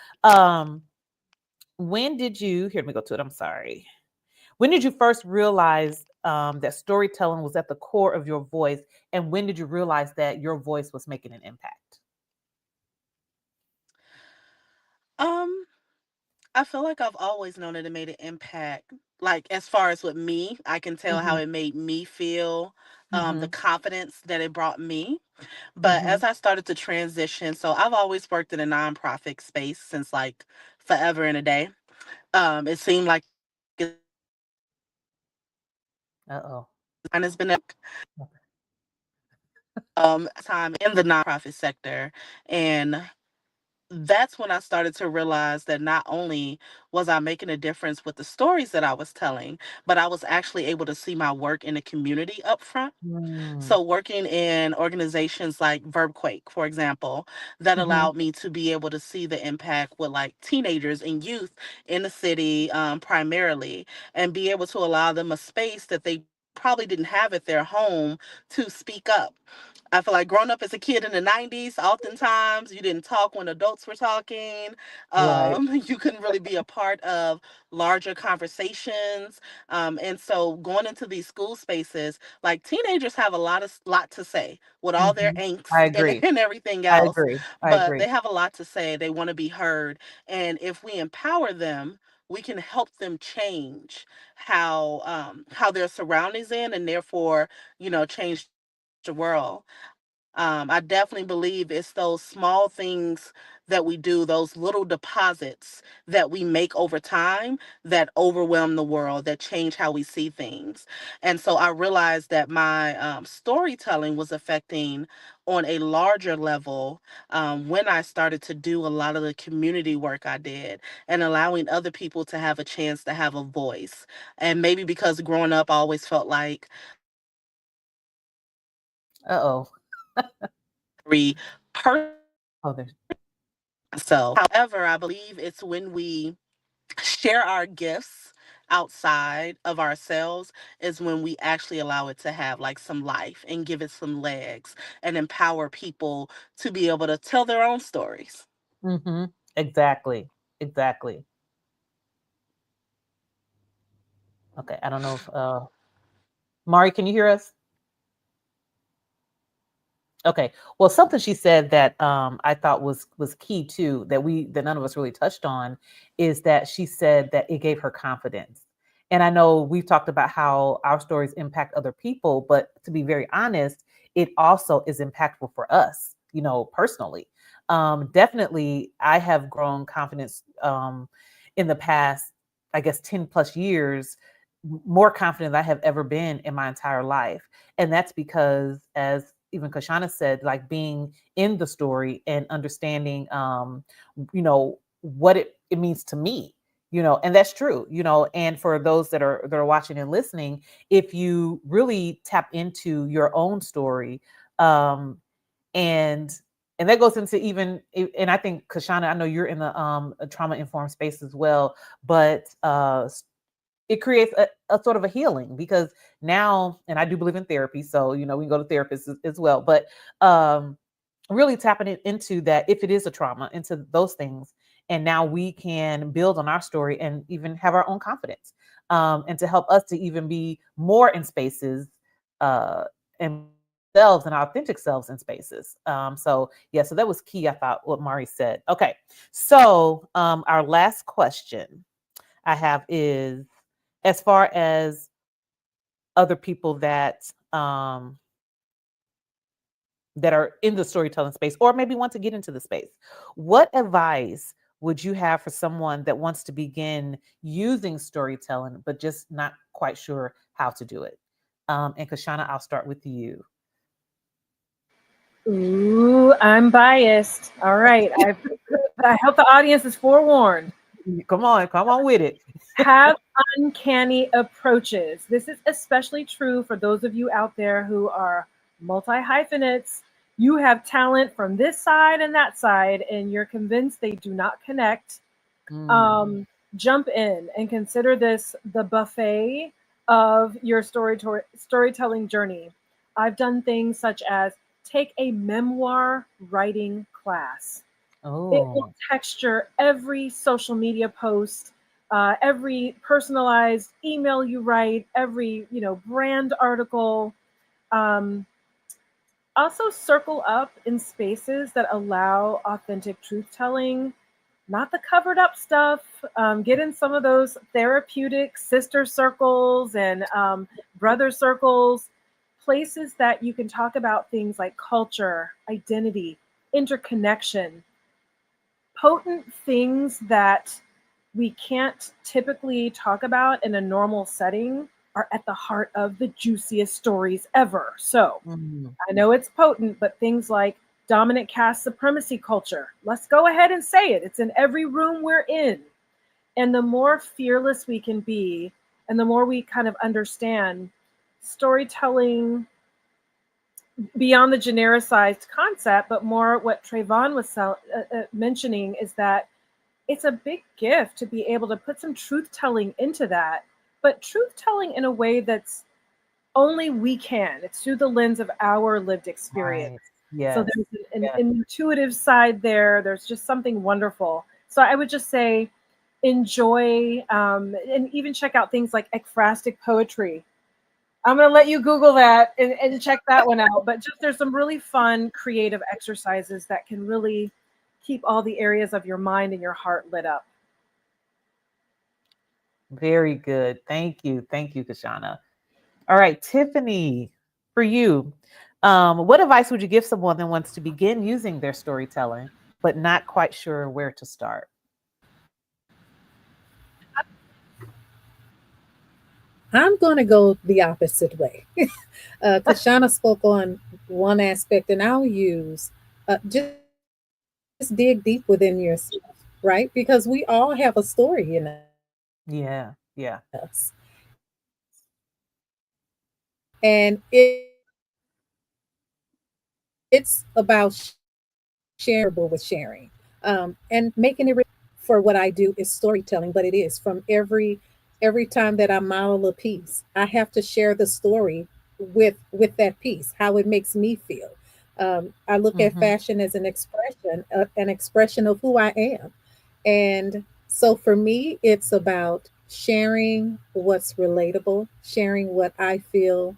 when did you, here, let me go to it. I'm sorry. When did you first realize that storytelling was at the core of your voice? And when did you realize that your voice was making an impact? I feel like I've always known that it made an impact. Like, as far as with me, I can tell how it made me feel, the confidence that it brought me. But as I started to transition, so I've always worked in a nonprofit space since like forever and a day. It seemed like it and it's been time in the nonprofit sector, and that's when I started to realize that not only was I making a difference with the stories that I was telling, but I was actually able to see my work in the community up front. So working in organizations like Verbquake, for example, that allowed me to be able to see the impact with like teenagers and youth in the city, primarily, and be able to allow them a space that they probably didn't have at their home to speak up. I feel like growing up as a kid in the 90s, oftentimes you didn't talk when adults were talking. Right. You couldn't really be a part of larger conversations. And so going into these school spaces, like teenagers have a lot to say with all their angst I agree. and everything I else. agree. But they have a lot to say. They want to be heard. And if we empower them, we can help them change how their surroundings in, and therefore, change the world. I definitely believe it's those small things that we do, those little deposits that we make over time that overwhelm the world, that change how we see things. And so I realized that my storytelling was affecting on a larger level when I started to do a lot of the community work I did and allowing other people to have a chance to have a voice. And maybe because growing up, I always felt like, so, however, I believe it's when we share our gifts outside of ourselves is when we actually allow it to have like some life and give it some legs and empower people to be able to tell their own stories. Exactly. Okay. I don't know if Mari, can you hear us? Okay. Well, something she said that I thought was key too, that none of us really touched on, is that she said that it gave her confidence. And I know we've talked about how our stories impact other people, but to be very honest, it also is impactful for us, personally. Definitely, I have grown confidence in the past, I guess, 10 plus years, more confident than I have ever been in my entire life. And that's because, as even Kashana said, like being in the story and understanding, what it means to me, and that's true, and for those that are watching and listening, if you really tap into your own story, and and that goes into even, and I think Kashana, I know you're in the a trauma informed space as well, but it creates a sort of a healing, because now, and I do believe in therapy, so we can go to therapists as well, but really tapping it into that, if it is a trauma, into those things, and now we can build on our story and even have our own confidence, and to help us to even be more in spaces, and selves and authentic selves in spaces. So yeah, so that was key, I thought, what Mari said. Okay, so our last question I have is, as far as other people that that are in the storytelling space, or maybe want to get into the space, what advice would you have for someone that wants to begin using storytelling but just not quite sure how to do it? And Kashana, I'll start with you. Ooh, I'm biased. All right. I hope the audience is forewarned. Come on with it. Have uncanny approaches. This is especially true for those of you out there who are multi-hyphenates. You have talent from this side and that side, and you're convinced they do not connect. Jump in and consider this the buffet of your storytelling journey. I've done things such as take a memoir writing class. It will texture every social media post, every personalized email you write, every brand article. Also, circle up in spaces that allow authentic truth telling, not the covered up stuff. Get in some of those therapeutic sister circles and brother circles, places that you can talk about things like culture, identity, interconnection, potent things that we can't typically talk about in a normal setting are at the heart of the juiciest stories ever. So I know it's potent, but things like dominant caste supremacy culture, let's go ahead and say it. It's in every room we're in. And the more fearless we can be, and the more we kind of understand storytelling beyond the genericized concept, but more what Trayvon was mentioning is that it's a big gift to be able to put some truth telling into that, but truth telling in a way that's only we can. It's through the lens of our lived experience. Right. Yes. So there's an intuitive side there. There's just something wonderful. So I would just say enjoy, and even check out things like ekphrastic poetry. I'm going to let you Google that and check that one out. But just there's some really fun, creative exercises that can really keep all the areas of your mind and your heart lit up. Very good. Thank you. Thank you, Kashana. All right, Tiffany, for you, what advice would you give someone that wants to begin using their storytelling, but not quite sure where to start? I'm going to go the opposite way. Kashana spoke on one aspect, and I'll use just dig deep within yourself, right? Because we all have a story in us. Yeah. And it's about shareable with sharing, and making it for what I do is storytelling, but it is from every time that I model a piece, I have to share the story with that piece, how it makes me feel. I look at fashion as an expression of who I am. And so for me, it's about sharing what's relatable, sharing what I feel.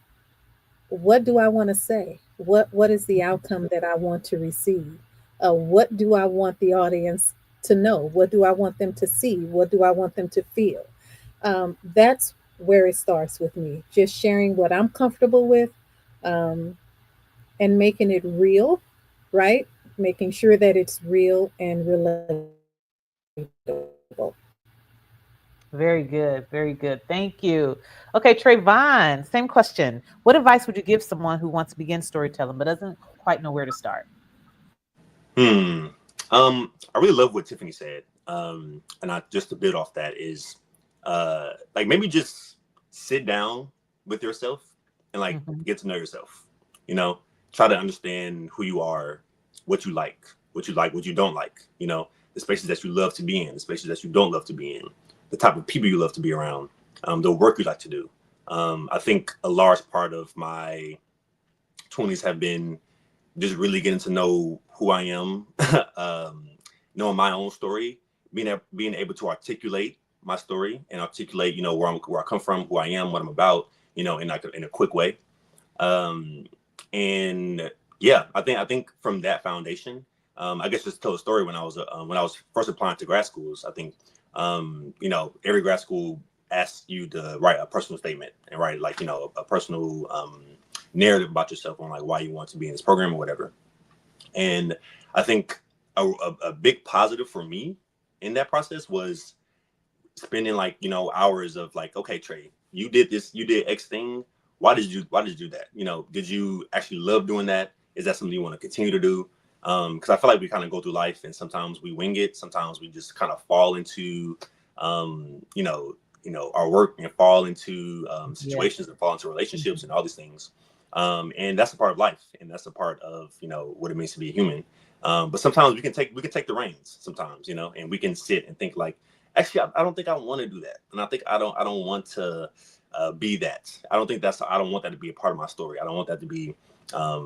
What do I want to say? What is the outcome that I want to receive? What do I want the audience to know? What do I want them to see? What do I want them to feel? That's where it starts with me. Just sharing what I'm comfortable with, and making it real, right? Making sure that it's real and relatable. Very good. Very good. Thank you. Okay, Trayvon, same question. What advice would you give someone who wants to begin storytelling but doesn't quite know where to start? Hmm. I really love what Tiffany said. And I just to build off that is like maybe just sit down with yourself and like Mhm. get to know yourself. You know, try to understand who you are, what you like, what you don't like, you know, the spaces that you love to be in, the spaces that you don't love to be in, the type of people you love to be around, the work you like to do. I think a large part of my 20s have been just really getting to know who I am, knowing my own story, being able to articulate my story and articulate, you know, where I come from, who I am, what I'm about, you know, in like in a quick way. Um, and yeah, I think from that foundation, I guess just to tell a story when I was first applying to grad schools, I think you know, every grad school asks you to write a personal statement and write like, you know, a personal narrative about yourself on like why you want to be in this program or whatever. And I think a big positive for me in that process was spending like, you know, hours of like, okay, Trey, you did this, you did X thing. Why did you do that? You know, did you actually love doing that? Is that something you want to continue to do? Because I feel like we kind of go through life and sometimes we wing it. Sometimes we just kind of fall into, our work and fall into Yeah. situations and fall into relationships and all these things. And that's a part of life, and that's a part of, you know, what it means to be a human. But sometimes we can take the reins sometimes, you know, and we can sit and think like, actually, I don't think I want to do that, and I think I don't want to be that. I don't want that to be a part of my story. I don't want that to be,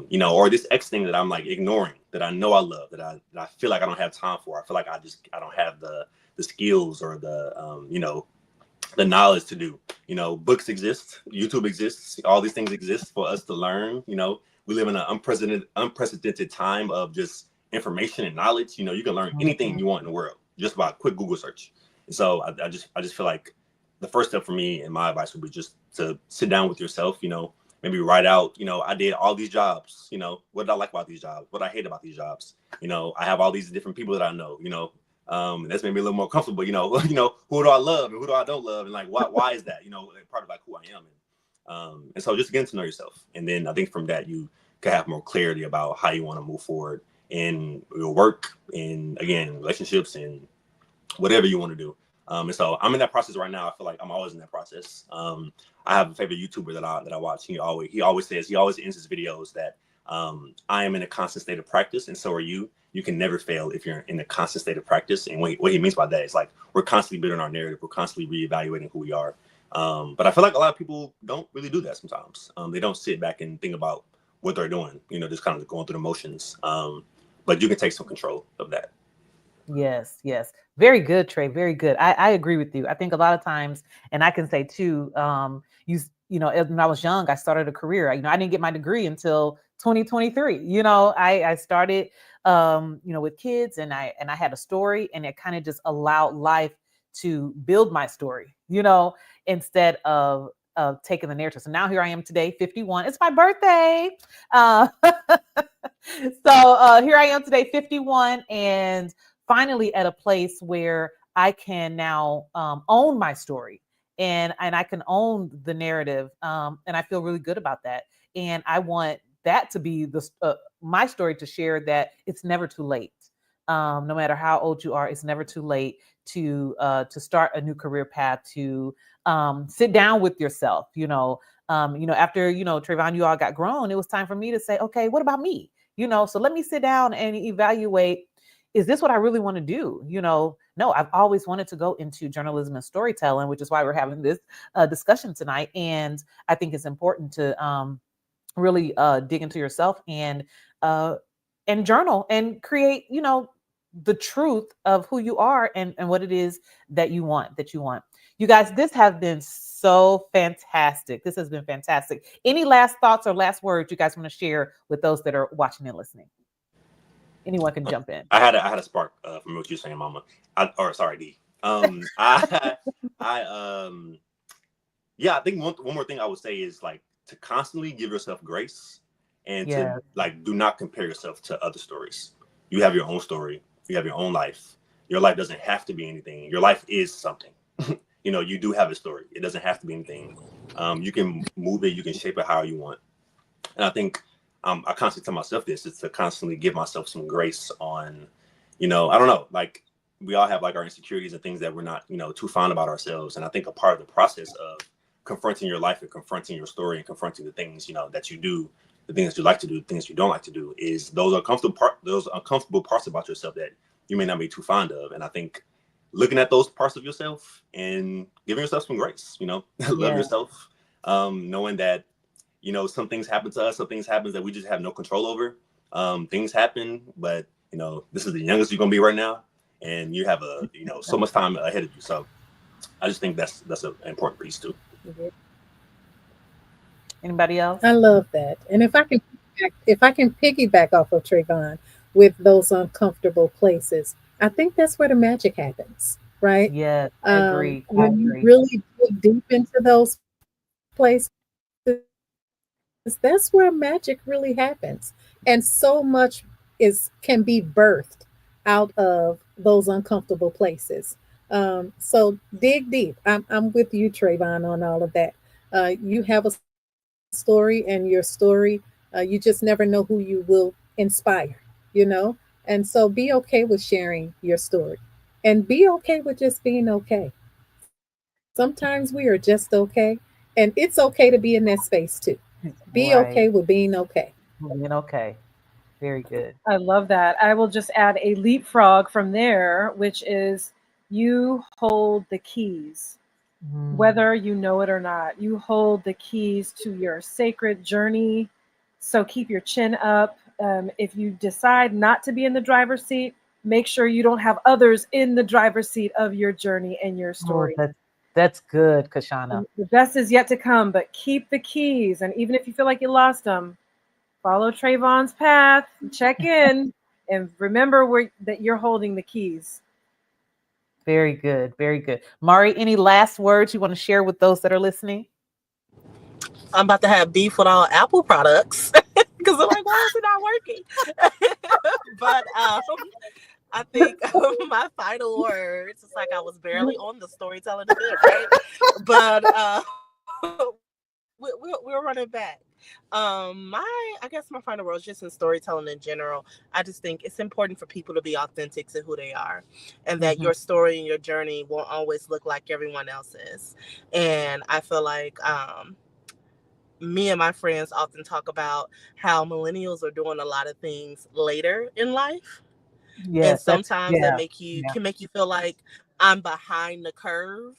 you know, or this X thing that I'm like ignoring, that I know I love, that I feel like I don't have time for. I feel like I don't have the skills or the you know, the knowledge to do. You know, books exist, YouTube exists, all these things exist for us to learn. You know, we live in an unprecedented time of just information and knowledge. You know, you can learn anything Mhm. you want in the world just by a quick Google search. And so I just feel like the first step for me and my advice would be just to sit down with yourself. You know, maybe write out, you know, I did all these jobs. You know, what did I like about these jobs? What I hate about these jobs? You know, I have all these different people that I know. You know, that's made me a little more comfortable. You know, you know, who do I love and who do I don't love, and like why is that? You know, part of like who I am, and so just getting to know yourself, and then I think from that you can have more clarity about how you want to move forward in your work, in again relationships, and whatever you want to do. And so I'm in that process right now. I feel like I'm always in that process. I have a favorite YouTuber that I watch. He always says, he always ends his videos that I am in a constant state of practice, and so are you. You can never fail if you're in a constant state of practice. And what he means by that is like we're constantly building our narrative. We're constantly reevaluating who we are. But I feel like a lot of people don't really do that sometimes. They don't sit back and think about what they're doing. You know, just kind of going through the motions. But you can take some control of that. Yes, yes. Very good, Trey. Very good. I agree with you. I think a lot of times, and I can say too, you know, when I was young, I started a career. You know, I didn't get my degree until 2023. You know, I started you know, with kids, and I had a story, and it kind of just allowed life to build my story, you know, instead of taking the narrative. So now here I am today, 51. It's my birthday. Uh here I am today, 51, and finally at a place where I can now own my story, and I can own the narrative, and I feel really good about that. And I want that to be my story, to share that it's never too late. No matter how old you are, it's never too late to start a new career path, to sit down with yourself. You know, after, you know, Trayvon, you all got grown, it was time for me to say, okay, what about me? You know, so let me sit down and evaluate, is this what I really want to do? You know, no, I've always wanted to go into journalism and storytelling, which is why we're having this discussion tonight. And I think it's important to really dig into yourself uh, and journal and create, you know, the truth of who you are, and what it is that you want. You guys, this has been so fantastic. This has been fantastic. Any last thoughts or last words you guys want to share with those that are watching and listening? Anyone can jump in. I had a spark from what you're saying, Mama. Or sorry, D. I I yeah, I think one more thing I would say is like to constantly give yourself grace and to Yeah. like do not compare yourself to other stories. You have your own story. You have your own life. Your life doesn't have to be anything. Your life is something. you know, you do have a story. It doesn't have to be anything. You can move it, you can shape it how you want. And I think I constantly tell myself this, is to constantly give myself some grace on, you know, I don't know, like we all have like our insecurities and things that we're not, you know, too fond about ourselves. And I think a part of the process of confronting your life and confronting your story and confronting the things, you know, that you do, the things that you like to do, the things you don't like to do, is those uncomfortable parts about yourself that you may not be too fond of. And I think looking at those parts of yourself and giving yourself some grace, you know, love yourself, knowing that, you know, some things happen to us, some things happen that we just have no control over. Things happen, but, you know, this is the youngest you're going to be right now. And you have you know, so much time ahead of you. So I just think that's an important piece too. Anybody else? I love that. And if I can piggyback off of Trayvon with those uncomfortable places, I think that's where the magic happens, right? Yes, I agree. When you really dig deep into those places, that's where magic really happens. And so much can be birthed out of those uncomfortable places. So dig deep. I'm with you, Trayvon, on all of that. You have a story, and your story, you just never know who you will inspire, you know? And so be okay with sharing your story, and be okay with just being okay. Sometimes we are just okay, and it's okay to be in that space too. Be okay with being okay. Being okay. Very good. I love that. I will just add a leapfrog from there, which is you hold the keys, whether you know it or not. You hold the keys to your sacred journey. So keep your chin up. If you decide not to be in the driver's seat, make sure you don't have others in the driver's seat of your journey and your story. That's good, Kashana. The best is yet to come, but keep the keys. And even if you feel like you lost them, follow Trayvon's path, check in, and remember that you're holding the keys. Very good. Very good. Mari, any last words you want to share with those that are listening? I'm about to have beef with all Apple products because I'm like, why is it not working? But I think my final words, it's like I was barely on the storytelling bit, right? But we'll run it back. I guess my final words, just in storytelling in general, I just think it's important for people to be authentic to who they are, and that your story and your journey won't always look like everyone else's. And I feel like me and my friends often talk about how millennials are doing a lot of things later in life. Yes, and sometimes that can make you feel like I'm behind the curve.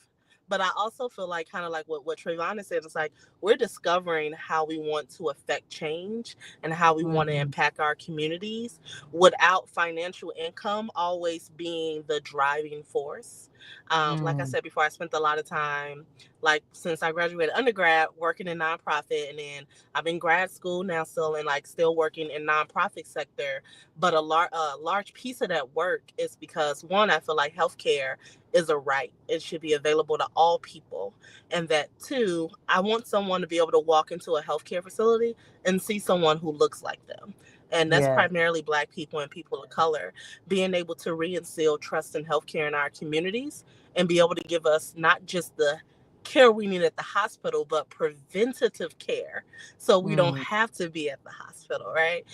But I also feel like, kind of like what Trayvon said, it's like we're discovering how we want to affect change and how we want to impact our communities without financial income always being the driving force. Like I said before, I spent a lot of time, like since I graduated undergrad, working in nonprofit, and then I'm in grad school now still, and like still working in nonprofit sector. But a large piece of that work is because, one, I feel like healthcare is a right. It should be available to all people. And that, two, I want someone to be able to walk into a healthcare facility and see someone who looks like them. And that's primarily Black people and people of color, being able to reinstill trust in healthcare in our communities and be able to give us not just the care we need at the hospital, but preventative care, so we don't have to be at the hospital, right?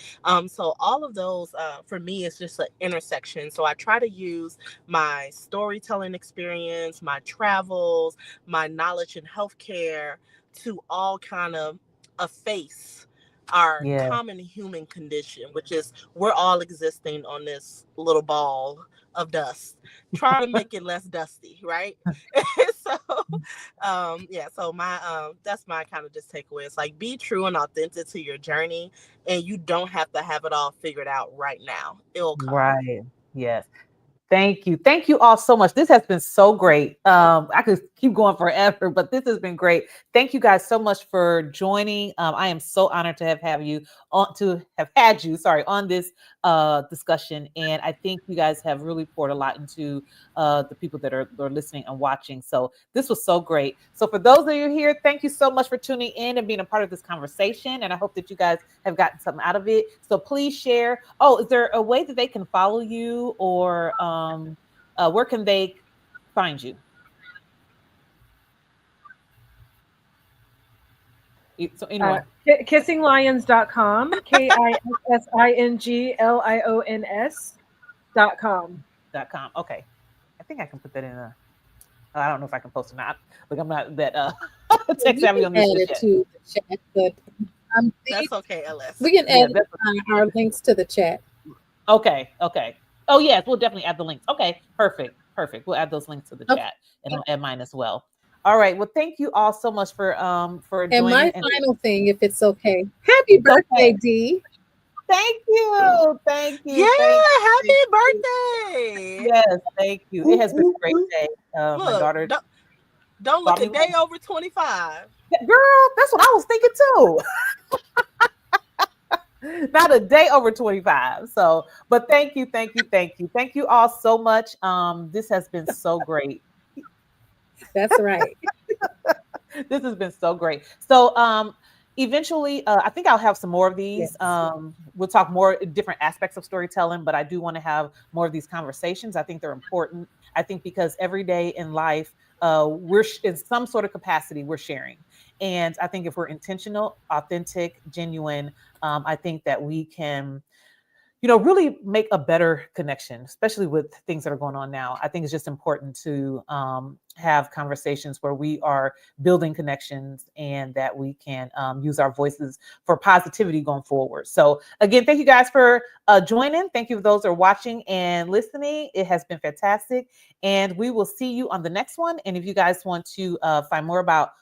So all of those, for me, is just an intersection. So I try to use my storytelling experience, my travels, my knowledge in healthcare to all kind of efface our common human condition, which is we're all existing on this little ball of dust, trying to make it less dusty, right? So so my that's my kind of just takeaway. It's like, be true and authentic to your journey, and you don't have to have it all figured out right now. It'll come. Right. Yes. Thank you. Thank you all so much. This has been so great. I could keep going forever, but this has been great. Thank you guys so much for joining. I am so honored to have had you on this discussion. And I think you guys have really poured a lot into the people that are listening and watching. So this was so great. So for those of you here, thank you so much for tuning in and being a part of this conversation. And I hope that you guys have gotten something out of it. So please share. Oh, is there a way that they can follow you, or where can they find you? So anyway, Kissinglions.com, KISSINGLIONS.com. .com. Okay, I think I can put that in a. I don't know if I can post or not. Like I'm not that tech We savvy can on this add shit it yet. to the chat, but That's okay, LS. we can Yeah, add our links to the chat. Okay. Oh yes, we'll definitely add the links. Okay, perfect. We'll add those links to the Okay. chat, and I'll add mine as well. All right. Well, thank you all so much for And joining. my final thing, if it's okay, happy birthday, Dee. Thank you. Yeah, happy birthday. Yes, thank you. It has been a great day. My Look, daughter. don't look a day over 25. Girl, that's what I was thinking too. Not a day over 25. So, but thank you all so much. This has been so great. That's right. This has been so great. So, eventually, I think I'll have some more of these. Yes. We'll talk more different aspects of storytelling, but I do want to have more of these conversations. I think they're important. I think because every day in life, we're in some sort of capacity, we're sharing. And I think if we're intentional, authentic, genuine, I think that we can, really make a better connection, especially with things that are going on now. I think it's just important to have conversations where we are building connections and that we can use our voices for positivity going forward. So again, thank you guys for joining. Thank you for those who are watching and listening. It has been fantastic. And we will see you on the next one. And if you guys want to find more about,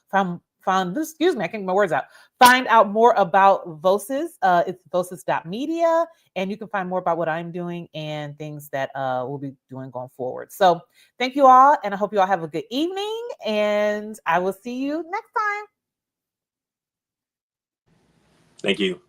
excuse me, I can't get my words out. Find out more about Voces. It's voces.media, and you can find more about what I'm doing and things that we'll be doing going forward. So thank you all, and I hope you all have a good evening, and I will see you next time. Thank you.